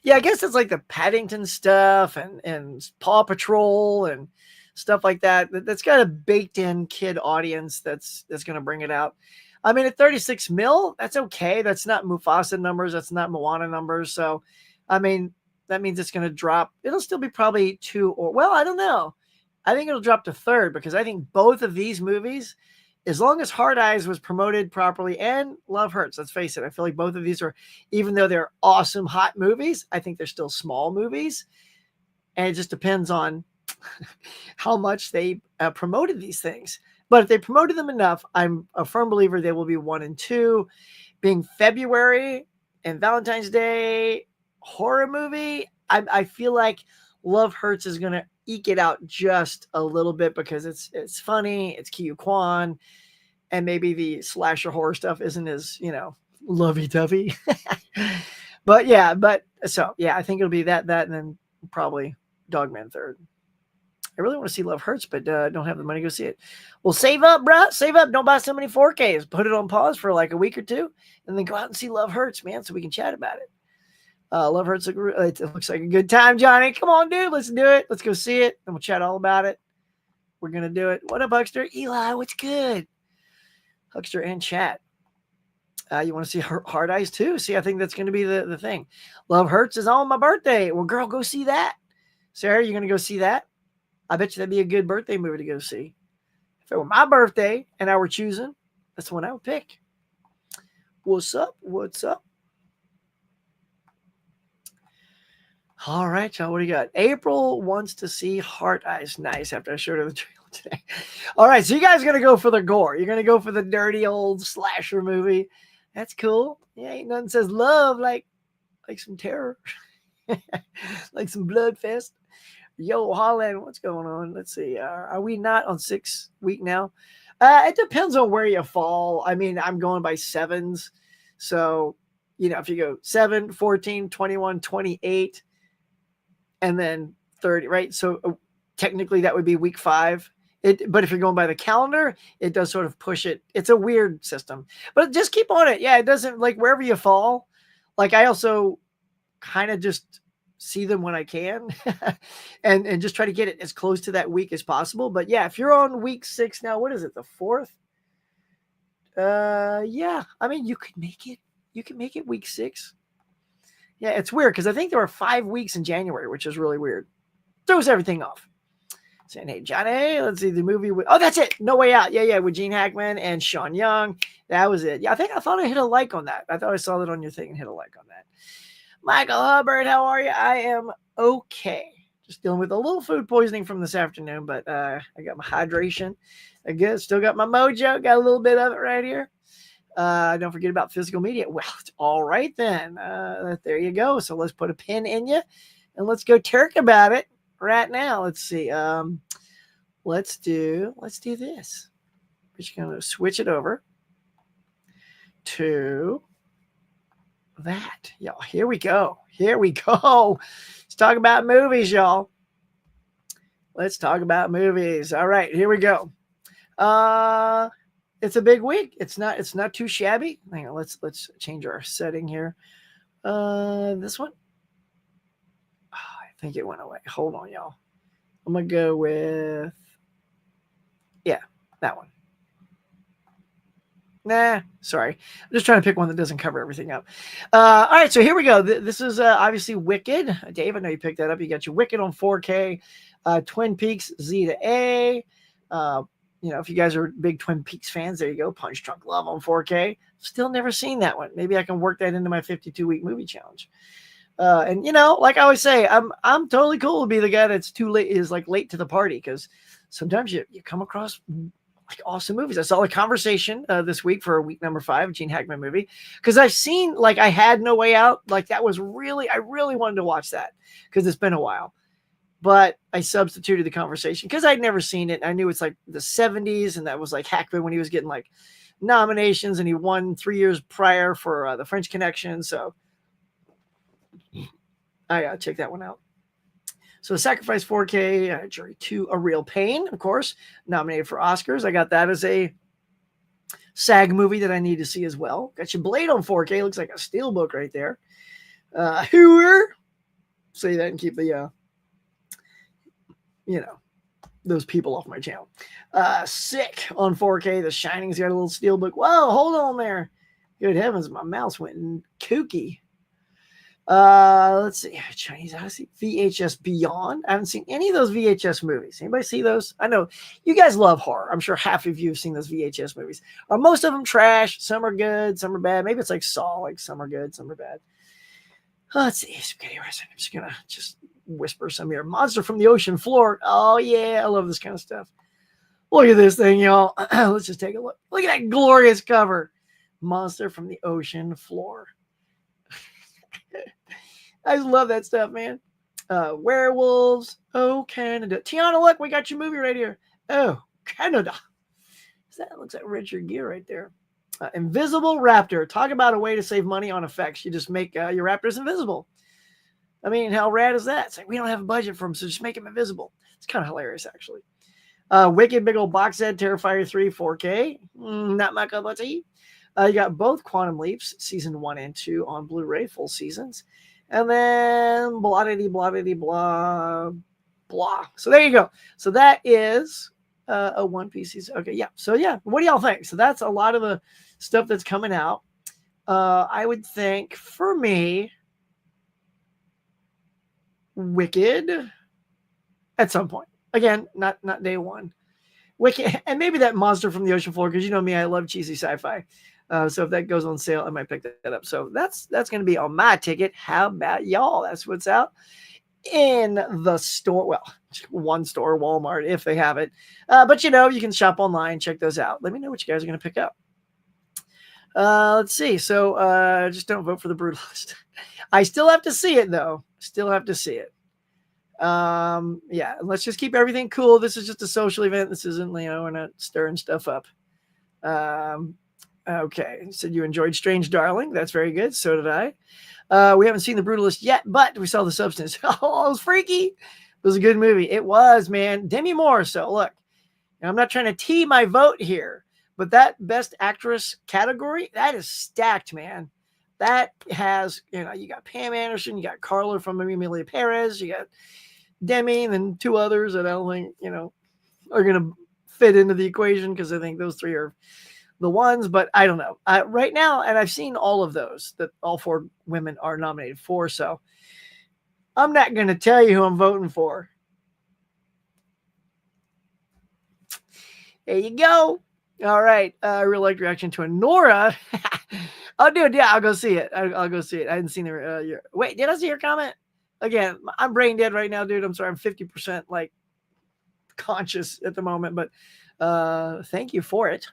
Yeah, I guess it's like the Paddington stuff and Paw Patrol and stuff like that. That's got a baked in kid audience that's going to bring it out. I mean, at 36 mil, that's okay. That's not Mufasa numbers. That's not Moana numbers. So, I mean, that means it's going to drop. It'll still be probably 2 or, well, I don't know. I think it'll drop to 3rd because I think both of these movies, as long as Hard Eyes was promoted properly and Love Hurts, let's face it, I feel like both of these are, even though they're awesome, hot movies, I think they're still small movies. And it just depends on how much they promoted these things. But if they promoted them enough, I'm a firm believer they will be 1 and 2. Being February and Valentine's Day horror movie, I feel like Love Hurts is going to eke it out just a little bit because it's funny, it's Kiyu Kwan, and maybe the slasher horror stuff isn't as, lovey-dovey. But yeah, I think it'll be that, and then probably Dogman 3rd. I really want to see Love Hurts, but don't have the money to go see it. Well, save up, bro. Save up. Don't buy so many 4Ks. Put it on pause for like a week or 2, and then go out and see Love Hurts, man, so we can chat about it. Love Hurts. It looks like a good time, Johnny. Come on, dude. Let's do it. Let's go see it, and we'll chat all about it. We're going to do it. What up, Huckster? Eli, what's good? Huckster and chat. You want to see Hard Eyes too? See, I think that's going to be the thing. Love Hurts is on my birthday. Well, girl, go see that. Sarah, you going to go see that? I bet you that'd be a good birthday movie to go see. If it were my birthday and I were choosing, that's the one I would pick. What's up? What's up? All right, y'all. What do you got? April wants to see Heart Eyes. Nice. After I showed her the trailer today. All right, so you guys are going to go for the gore. You're going to go for the dirty old slasher movie. That's cool. Yeah, ain't nothing says love like some terror. Like some blood fest. Yo, Holland, what's going on? Let's see. Are we not on 6 week now? It depends on where you fall. I mean, I'm going by 7s. So, if you go 7, 14, 21, 28, and then 30, right? So technically that would be week 5. But if you're going by the calendar, it does sort of push it. It's a weird system. But just keep on it. Yeah, it doesn't, like, wherever you fall. Like, I also kind of just see them when I can and just try to get it as close to that week as possible. But yeah, if you're on week 6 now, what is it? The 4th? Yeah, I mean, you can make it week 6. Yeah, it's weird because I think there were 5 weeks in January, which is really weird. Throws everything off. Saying, hey, Johnny, let's see the movie. That's it. No Way Out. Yeah, with Gene Hackman and Sean Young. That was it. Yeah, I thought I hit a like on that. I thought I saw that on your thing and hit a like on that. Michael Hubbard, how are you? I am okay. Just dealing with a little food poisoning from this afternoon, but I got my hydration. I guess still got my mojo. Got a little bit of it right here. Don't forget about physical media. Well, it's all right then. There you go. So let's put a pin in you, and let's go Turk about it right now. Let's see. Let's do this. We're just gonna switch it over to that. Y'all, here we go. Let's talk about movies, y'all. Let's talk about movies. All right, here we go. It's a big week. It's not too shabby. Hang on, let's change our setting here. This one. Oh, I think it went away. Hold on, y'all. I'm gonna go with that one. Nah, sorry. I'm just trying to pick one that doesn't cover everything up. All right, so here we go. This is obviously Wicked. Dave, I know you picked that up. You got your Wicked on 4K, Twin Peaks Z to A. If you guys are big Twin Peaks fans, there you go. Punch Drunk Love on 4K. Still never seen that one. Maybe I can work that into my 52-week movie challenge. And like I always say, I'm totally cool to be the guy that's late to the party, because sometimes you come across like awesome movies. I saw a conversation this week for week number 5, Gene Hackman movie, because I've seen, like, I had No Way Out. Like, that was I really wanted to watch that because it's been a while. but I substituted the conversation because I'd never seen it. I knew it's like the 70s, and that was like Hackman when he was getting like nominations, and he won 3 years prior for the French Connection. So I gotta check that one out. So Sacrifice 4K, Jury 2, A Real Pain, of course, nominated for Oscars. I got that as a SAG movie that I need to see as well. Got your Blade on 4K. Looks like a steelbook right there. Hooer. Say that and keep the, those people off my channel. Sick on 4K. The Shining's got a little steelbook. Whoa, hold on there. Good heavens, my mouse went kooky. Let's see. Chinese Odyssey, VHS Beyond. I haven't seen any of those VHS movies. Anybody see those? I know you guys love horror. I'm sure half of you have seen those VHS movies. Are most of them trash? Some are good, some are bad. Maybe it's like Saw, like some are good, some are bad. Let's see. Spaghetti wrestling. I'm just gonna whisper some here. Monster from the Ocean Floor. Oh yeah, I love this kind of stuff. Look at this thing, y'all. Let's just take a look. Look at that glorious cover. Monster from the Ocean Floor. I just love that stuff, man. Werewolves. Oh, Canada. Tiana, look, we got your movie right here. Oh, Canada. That looks like Richard Gere right there. Invisible Raptor. Talk about a way to save money on effects. You just make your raptors invisible. I mean, how rad is that? It's like we don't have a budget for them, so just make them invisible. It's kind of hilarious, actually. Wicked big old box set, Terrifier 3 4K. Not my cup of tea. You got both Quantum Leaps, season 1 and 2 on Blu-ray, full seasons. And then blah, blah, blah. So there you go. So that is a One Piece season. Okay, yeah. So yeah, what do y'all think? So that's a lot of the stuff that's coming out. I would think for me, Wicked at some point. Again, not day one. Wicked, and maybe that Monster from the Ocean Floor, because you know me, I love cheesy sci-fi. So if that goes on sale, I might pick that up. So that's going to be on my ticket. How about y'all? That's what's out in the store. Well, one store, Walmart, if they have it. But you can shop online, check those out. Let me know what you guys are going to pick up. Let's see. So just don't vote for the Brutalist. I still have to see it, though. Still have to see it. Yeah, let's just keep everything cool. This is just a social event. This isn't, we're not stirring stuff up. Okay. You said you enjoyed Strange Darling. That's very good. So did I. We haven't seen The Brutalist yet, but we saw The Substance. Oh, it was freaky. It was a good movie. It was, man. Demi Moore. So look, I'm not trying to tee my vote here, but that Best Actress category, that is stacked, man. That has, you got Pam Anderson, you got Carla from Emilia Perez, you got Demi, and then two others that I don't think, are going to fit into the equation, because I think those three are the ones, but I don't know. Right now, and I've seen all of those that all four women are nominated for, so I'm not going to tell you who I'm voting for. There you go. All right. Real life reaction to Nora. Oh, dude, yeah, I'll go see it. I'll go see it. I hadn't seen your. Wait, did I see your comment? Again, I'm brain dead right now, dude. I'm sorry. I'm 50% like conscious at the moment, but thank you for it.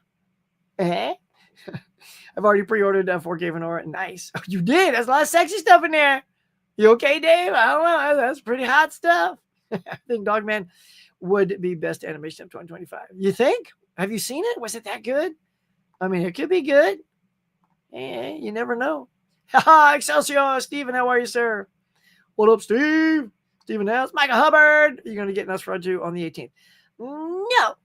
I've already pre-ordered 4K Nora. Nice. Oh, you did. There's a lot of sexy stuff in there. You okay, Dave? I don't know. That's pretty hot stuff. I think Dogman would be best animation of 2025. You think? Have you seen it? Was it that good? I mean, it could be good. You never know. Haha, Excelsior. Steven, how are you, sir? What up, Steve? Steven House. Michael Hubbard. You're going to get Nosferatu on the 18th. No.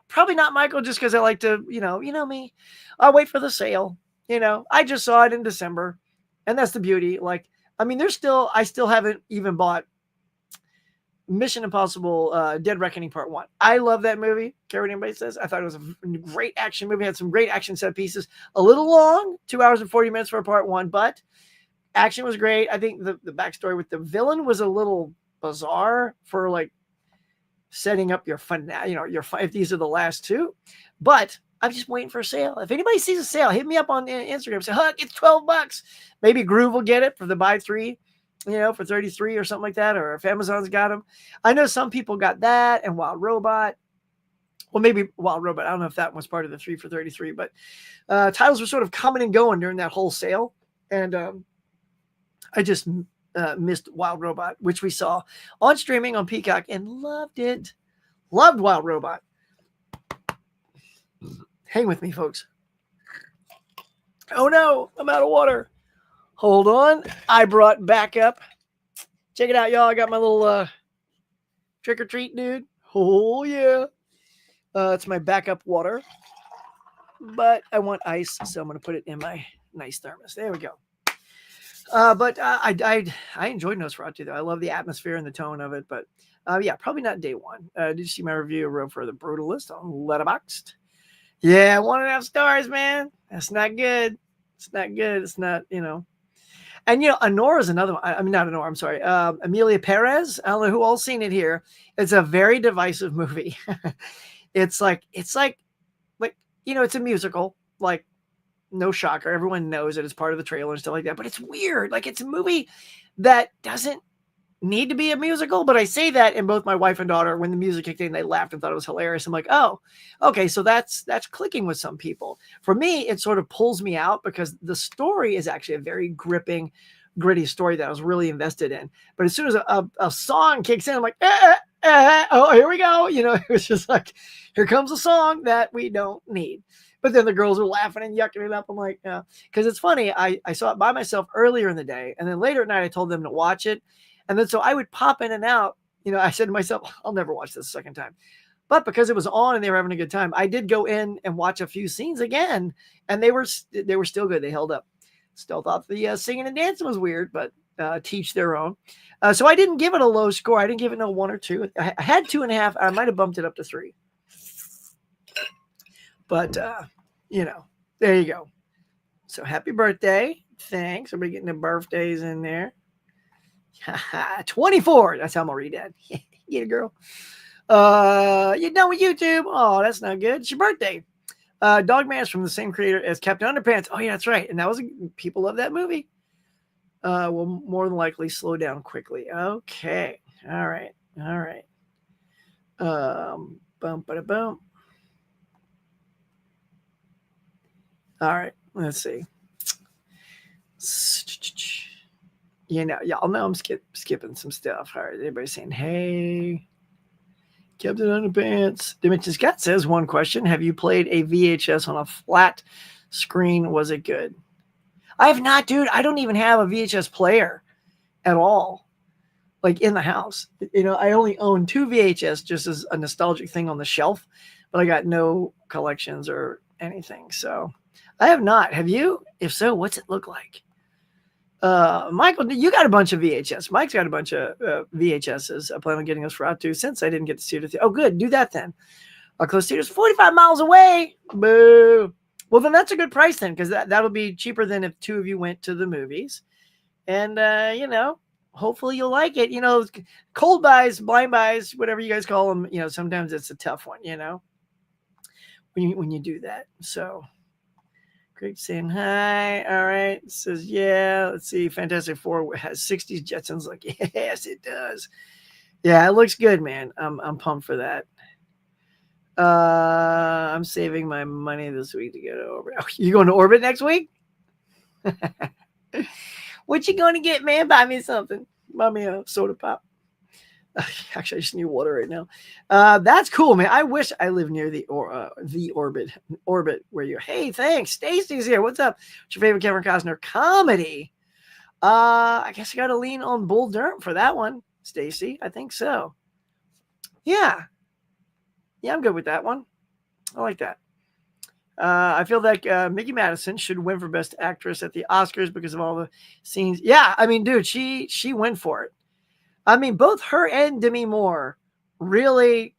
Probably not Michael, just because I like to, you know me. I'll wait for the sale. I just saw it in December, and that's the beauty. Like, I mean, I still haven't even bought Mission Impossible Dead Reckoning Part 1. I love that movie. Care what anybody says. I thought it was a great action movie. Had some great action set pieces. A little long, 2 hours and 40 minutes for Part 1, but action was great. I think the backstory with the villain was a little bizarre for like setting up your finale, if these are the last two. But I'm just waiting for a sale. If anybody sees a sale, hit me up on Instagram. Say, Huck, it's $12. Maybe Groove will get it for the buy three, for 33 or something like that. Or if Amazon's got them. I know some people got that and Wild Robot. Well, maybe Wild Robot. I don't know if that was part of the 3 for 33, but titles were sort of coming and going during that whole sale. And I just missed Wild Robot, which we saw on streaming on Peacock and loved it. Loved Wild Robot. Hang with me, folks. Oh no, I'm out of water. Hold on. I brought backup. Check it out, y'all. I got my little trick or treat, dude. Oh yeah. It's my backup water. But I want ice, so I'm going to put it in my nice thermos. There we go. But I enjoyed Nosferatu, though. I love the atmosphere and the tone of it. But yeah, probably not day one. Did you see my review of for The Brutalist on Letterboxd? Yeah, 1.5 stars, man. That's not good. It's not good. It's not, you know. And, you know, Honora's another one. I mean, not Honora, I'm sorry. Amelia Perez. I don't know who all seen it here. It's a very divisive movie. It's like, you know, it's a musical. Like, no shocker. Everyone knows it. It's part of the trailer and stuff like that. But it's weird. Like, it's a movie that doesn't need to be a musical. But I say that, and both my wife and daughter, when the music kicked in, they laughed and thought it was hilarious. I'm like, oh, okay, so that's clicking with some people. For me, it sort of pulls me out because the story is actually a very gripping, gritty story that I was really invested in. But as soon as a song kicks in, I'm like, oh, here we go. You know, it was just like, here comes a song that we don't need. But then the girls were laughing and yucking it up. I'm like, yeah. Because it's funny. I saw it by myself earlier in the day. And then later at night, I told them to watch it. And then so I would pop in and out. You know, I said to myself, I'll never watch this a second time. But because it was on and they were having a good time, I did go in and watch a few scenes again. And they were still good. They held up. Still thought the singing and dancing was weird, but teach their own. So I didn't give it a low score. I didn't give it no 1 or 2. I had 2.5. I might have bumped it up to 3. But, you know, there you go. So happy birthday. Thanks. Everybody getting their birthdays in there. 24. That's how I'm going to read that. Get it, girl. You're done with YouTube. Oh, that's not good. It's your birthday. Dogman is from the same creator as Captain Underpants. Oh, yeah, that's right. And that was people love that movie. Will more than likely slow down quickly. Okay. All right. Bump, ba bump. All right. Let's see. You know, y'all know I'm skipping some stuff. All right. Everybody's saying, hey, Captain Underpants. Dimension Scott says, one question. Have you played a VHS on a flat screen? Was it good? I have not, dude. I don't even have a VHS player at all, like in the house. You know, I only own 2 VHS just as a nostalgic thing on the shelf, but I got no collections or anything. So I have not. Have you? If so, what's it look like? Michael, you got a bunch of VHS. Mike's got a bunch of VHSs. I plan on getting us for out too, since I didn't get to see it. Oh, good. Do that then. Our close theater's 45 miles away. Boo. Well, then that's a good price then, because that'll be cheaper than if 2 of you went to the movies. And, you know, hopefully you'll like it. You know, cold buys, blind buys, whatever you guys call them, you know, sometimes it's a tough one, you know, when you do that. So, Greg saying hi. All right. Says, yeah. Let's see. Fantastic Four has 60s Jetsons. Like, yes, it does. Yeah, it looks good, man. I'm pumped for that. I'm saving my money this week to go to Orbit. Oh, you going to Orbit next week? What you going to get, man? Buy me something. Buy me a soda pop. Actually, I just need water right now. That's cool, man. I wish I lived near the Orbit where you're. Hey, thanks. Stacy's here. What's up? What's your favorite Kevin Costner comedy? I guess I got to lean on Bull Durham for that one, Stacy. I think so. Yeah, I'm good with that one. I like that. I feel like Mickey Madison should win for Best Actress at the Oscars because of all the scenes. Yeah, I mean, dude, she went for it. I mean, both her and Demi Moore really,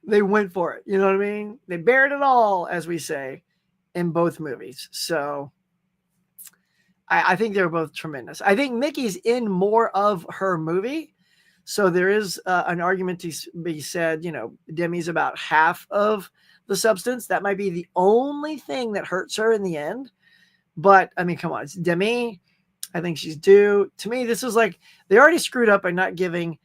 they went for it. You know what I mean? They bared it all, as we say, in both movies. So I think they're both tremendous. I think Mickey's in more of her movie. So there is an argument to be said, you know, Demi's about half of the substance. That might be the only thing that hurts her in the end. But, I mean, come on. It's Demi. I think she's due. To me, this is like, they already screwed up by not giving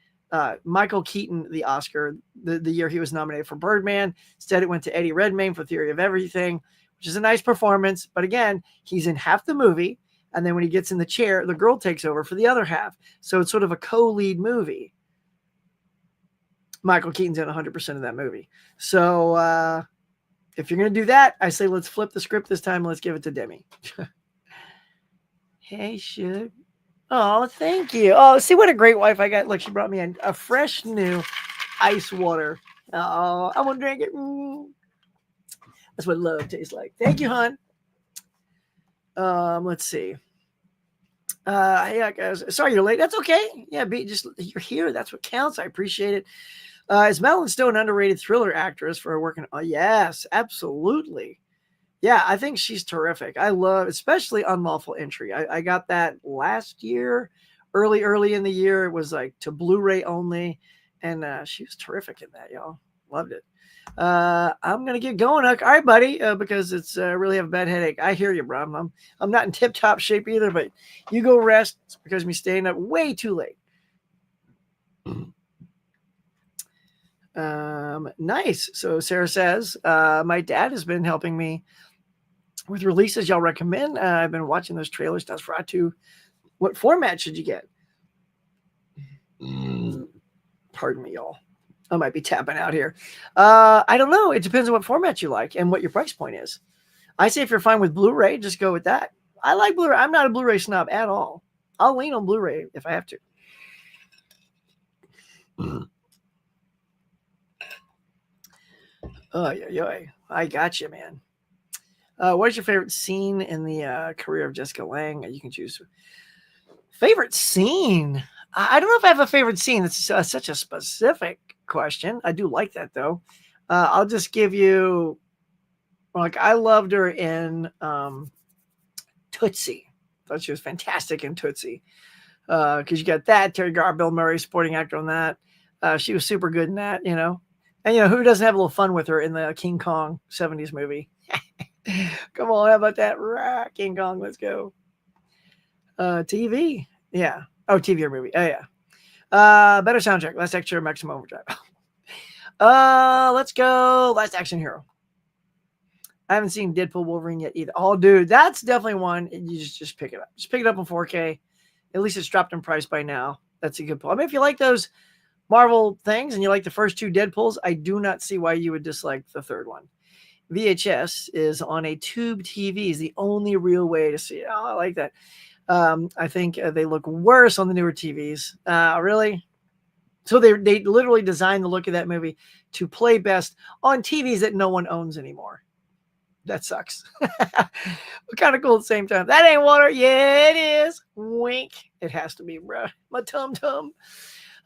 Michael Keaton the Oscar the year he was nominated for Birdman. Instead, it went to Eddie Redmayne for Theory of Everything, which is a nice performance. But again, he's in half the movie. And then when he gets in the chair, the girl takes over for the other half. So it's sort of a co-lead movie. Michael Keaton's in 100% of that movie. So if you're going to do that, I say let's flip the script this time. Let's give it to Demi. Hey, Shug. Oh, thank you. Oh, see what a great wife I got. Look, she brought me a fresh new ice water. Oh, I want to drink it. That's what love tastes like. Thank you, hon. Let's see. Yeah, guys. Sorry you're late. That's okay. Yeah, you're here. That's what counts. I appreciate it. Is Madeline Stowe an underrated thriller actress for her work in? Oh, yes, absolutely. Yeah, I think she's terrific. I love, especially Unlawful Entry. I got that last year, early in the year. It was like to Blu-ray only, and she was terrific in that, y'all. Loved it. I'm gonna get going, Huck. All right, buddy, because it's really have a bad headache. I hear you, bro. I'm not in tip-top shape either, but you go rest. It's because of me staying up way too late. Nice. So Sarah says, my dad has been helping me with releases y'all recommend. I've been watching those trailers. Nosferatu. What format should you get? Pardon me, y'all. I might be tapping out here. I don't know. It depends on what format you like and what your price point is. I say if you're fine with Blu-ray, just go with that. I like Blu-ray. I'm not a Blu-ray snob at all. I'll lean on Blu-ray if I have to. Oh, yeah. I got you, man. What is your favorite scene in the career of Jessica Lange? You can choose. Favorite scene? I don't know if I have a favorite scene. It's such a specific question. I do like that, though. I'll just give you, like, I loved her in Tootsie. Thought she was fantastic in Tootsie. Because you got that, Terry Garr, Bill Murray, supporting actor on that. She was super good in that, you know. And, you know, who doesn't have a little fun with her in the King Kong 70s movie? Come on, how about that? King Kong, let's go. TV. Yeah. Oh, TV or movie. Oh, yeah. Better soundtrack. Last Action Hero, Maximum Overdrive. Let's go. Last Action Hero. I haven't seen Deadpool Wolverine yet either. Oh, dude, that's definitely one. You just pick it up. Just pick it up in 4K. At least it's dropped in price by now. That's a good pull. I mean, if you like those Marvel things and you like the first two Deadpools, I do not see why you would dislike the third one. VHS is on a tube TV is the only real way to see it. Oh, I like that. I think they look worse on the newer TVs. Really? So they literally designed the look of that movie to play best on TVs that no one owns anymore. That sucks. But kind of cool at the same time. That ain't water. Yeah, it is. Wink. It has to be, bro. My tum-tum.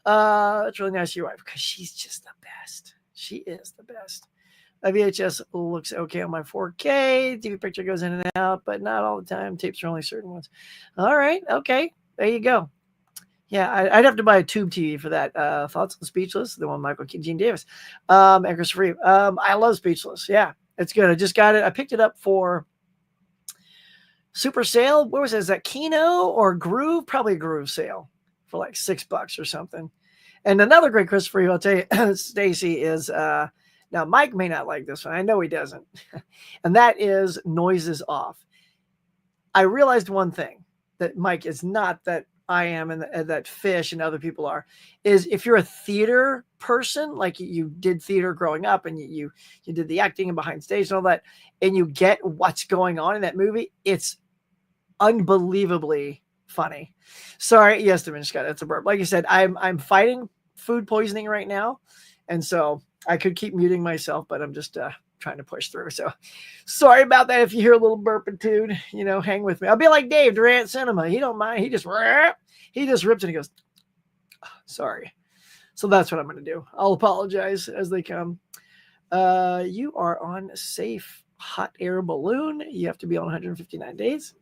It's really nice of your wife because she's just the best. She is the best. A VHS looks okay on my 4K. TV picture goes in and out, but not all the time. Tapes are only certain ones. All right. Okay. There you go. Yeah, I'd have to buy a tube TV for that. Thoughts on Speechless? The one Michael Gene Davis. And Christopher Reeve. I love Speechless. Yeah, it's good. I just got it. I picked it up for super sale. What was it? Is that Kino or Groove? Probably a Groove sale for like $6 or something. And another great Christopher Reeve, I'll tell you, Stacy, is now Mike may not like this one. I know he doesn't. And that is Noises Off. I realized one thing that Mike is not that I am and that Fish and other people are, is if you're a theater person, like you did theater growing up and you did the acting and behind stage and all that, and you get what's going on in that movie, it's unbelievably funny. Sorry, yes, Dominic, that's a burp. Like you said, I'm fighting food poisoning right now, and so I could keep muting myself, but I'm just trying to push through. So sorry about that. If you hear a little burpitude, hang with me. I'll be like Dave Durant Cinema. He don't mind. He just rips and he goes, sorry. So that's what I'm going to do. I'll apologize as they come. You are on safe hot air balloon. You have to be on 159 days.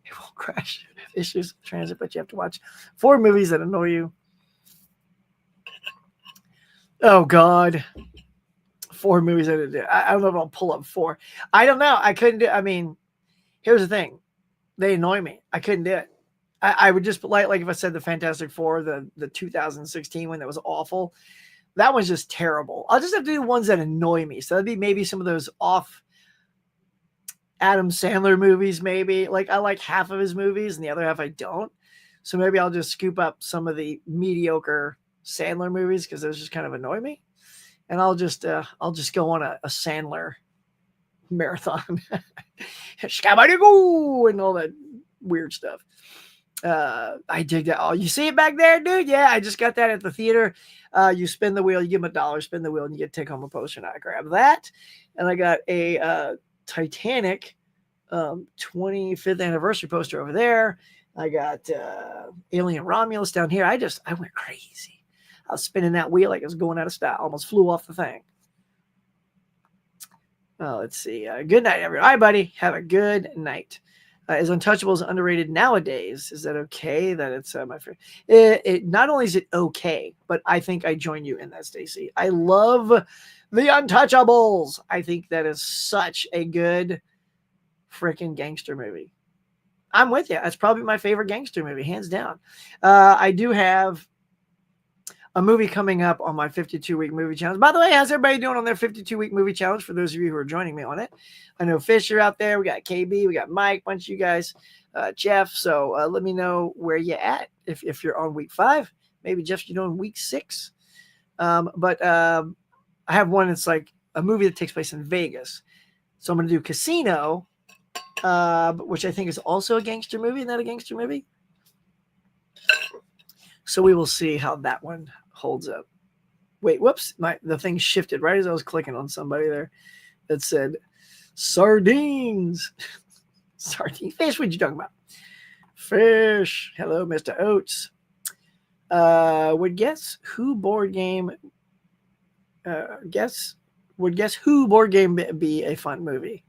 It won't crash. Issues with transit, but you have to watch 4 movies that annoy you. Oh, God. 4 movies I did. I don't know if I'll pull up 4. I don't know. I couldn't do. I mean, here's the thing. They annoy me. I couldn't do it. I would just like if I said the Fantastic Four, the 2016 one that was awful. That one's just terrible. I'll just have to do ones that annoy me. So that'd be maybe some of those off Adam Sandler movies, maybe. Like I like half of his movies and the other half I don't. So maybe I'll just scoop up some of the mediocre Sandler movies because those just kind of annoy me. And I'll just go on a Sandler marathon. And all that weird stuff. I dig that. Oh, you see it back there, dude? Yeah, I just got that at the theater. You spin the wheel, you give them $1, spin the wheel, and you get to take home a poster. And I grab that, and I got a Titanic 25th anniversary poster over there. I got Alien Romulus down here. I went crazy. I was spinning that wheel like it was going out of style. Almost flew off the thing. Oh, let's see. Good night, everyone. All right, buddy. Have a good night. Is Untouchables underrated nowadays? Is that okay? That it's my favorite. It not only is it okay, but I think I join you in that, Stacy. I love the Untouchables. I think that is such a good freaking gangster movie. I'm with you. That's probably my favorite gangster movie, hands down. I do have a movie coming up on my 52-week movie challenge. By the way, how's everybody doing on their 52-week movie challenge? For those of you who are joining me on it, I know Fisher out there. We got KB, we got Mike, bunch of you guys, Jeff. So let me know where you're at if you're on week 5. Maybe Jeff, you're doing week 6. But I have one that's like a movie that takes place in Vegas. So I'm going to do Casino, which I think is also a gangster movie. Isn't that a gangster movie? So we will see how that one holds up. Wait, whoops. The thing shifted right as I was clicking on somebody there that said sardines. Sardine fish. What you talking about? Fish. Hello, Mr. Oates. Would guess who board game be a fun movie?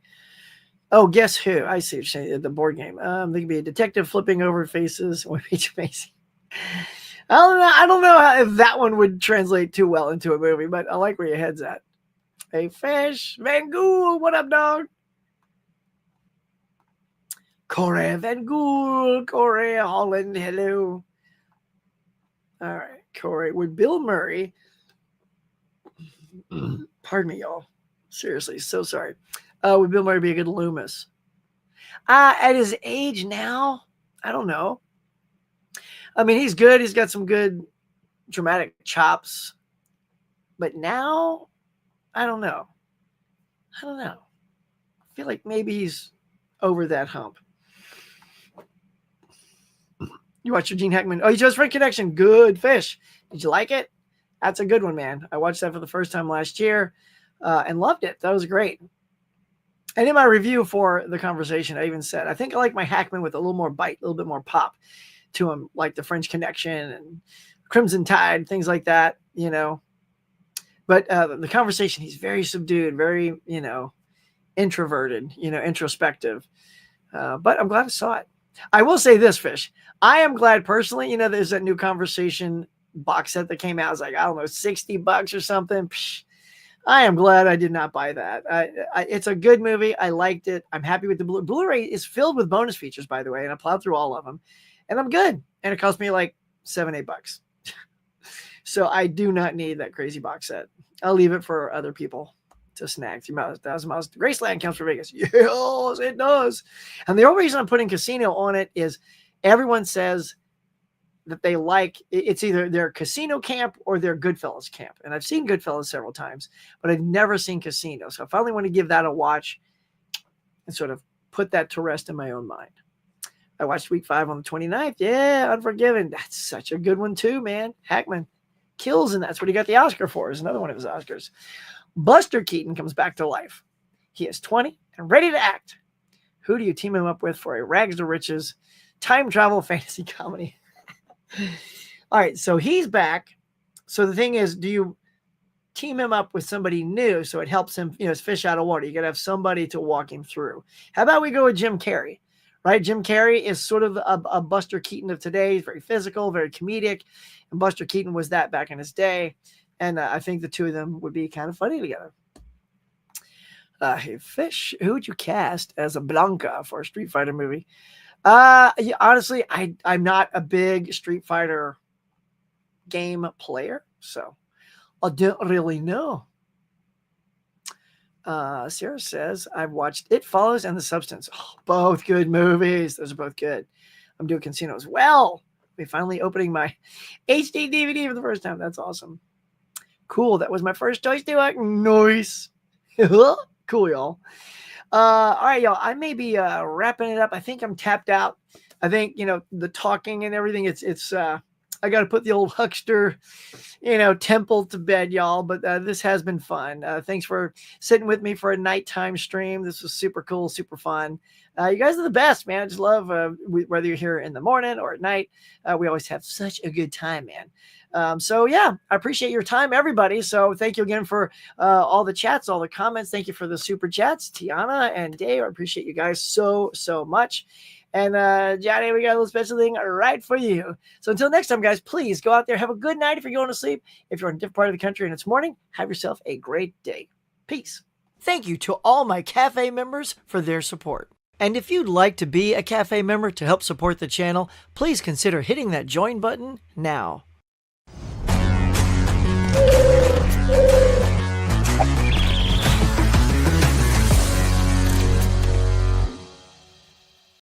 Oh, guess who? I see what you're saying. The board game. They could be a detective flipping over faces. Would be amazing. I don't know if that one would translate too well into a movie, but I like where your head's at. Hey, Fish, Van Gool, what up, dog? Corey Van Gool, Corey Holland, hello. All right, Corey, would Bill Murray, pardon me, y'all. Seriously, so sorry. Would Bill Murray be a good Loomis? At his age now, I don't know. I mean, he's good. He's got some good dramatic chops. But now, I don't know. I feel like maybe he's over that hump. You watched your Gene Hackman. Oh, you chose Frank Connection. Good fish. Did you like it? That's a good one, man. I watched that for the first time last year and loved it. That was great. And in my review for the conversation, I even said, I think I like my Hackman with a little more bite, a little bit more pop to him, like the French Connection and Crimson Tide, things like that, you know. But the conversation, he's very subdued, very, introverted, introspective. But I'm glad I saw it. I will say this, Fish. I am glad personally, there's that new Conversation box set that came out. It's like, I don't know, $60 or something. Psh, I am glad I did not buy that. It's a good movie. I liked it. I'm happy with the Blu-ray is filled with bonus features, by the way, and I plowed through all of them. And I'm good. And it cost me like $7-8. So I do not need that crazy box set. I'll leave it for other people to snag. 1,000 miles. Graceland counts for Vegas. Yes, it does. And the only reason I'm putting Casino on it is everyone says that they like it's either their Casino camp or their Goodfellas camp. And I've seen Goodfellas several times, but I've never seen Casino. So I finally want to give that a watch and sort of put that to rest in my own mind. I watched week 5 on the 29th. Yeah, Unforgiven. That's such a good one too, man. Hackman kills, and that's what he got the Oscar for, is another one of his Oscars. Buster Keaton comes back to life. He is 20 and ready to act. Who do you team him up with for a rags to riches time travel fantasy comedy? All right, so he's back. So the thing is, do you team him up with somebody new so it helps him, it's fish out of water. You got to have somebody to walk him through. How about we go with Jim Carrey? Right? Jim Carrey is sort of a Buster Keaton of today. He's very physical, very comedic. And Buster Keaton was that back in his day. And I think the two of them would be kind of funny together. Hey, Fish, who would you cast as a Blanca for a Street Fighter movie? Honestly, I'm not a big Street Fighter game player, so I don't really know. Sarah says, I've watched It Follows and The Substance. Oh, both good movies. Those are both good. I'm doing Casino as well. We finally opening my HD DVD for the first time. That's awesome. Cool. That was my first choice too. Nice. Cool, y'all. All right, y'all. I may be wrapping it up. I think I'm tapped out. I think, the talking and everything, it's I got to put the old Huckster, temple to bed, y'all. But this has been fun. Thanks for sitting with me for a nighttime stream. This was super cool, super fun. You guys are the best, man. I just love whether you're here in the morning or at night. We always have such a good time, man. So yeah, I appreciate your time, everybody. So thank you again for all the chats, all the comments. Thank you for the super chats, Tiana and Dave. I appreciate you guys so much. And Johnny, we got a little special thing right for you. So until next time, guys, please go out there, have a good night if you're going to sleep. If you're in a different part of the country and it's morning, have yourself a great day. Peace. Thank you to all my cafe members for their support. And if you'd like to be a cafe member to help support the channel, please consider hitting that join button now.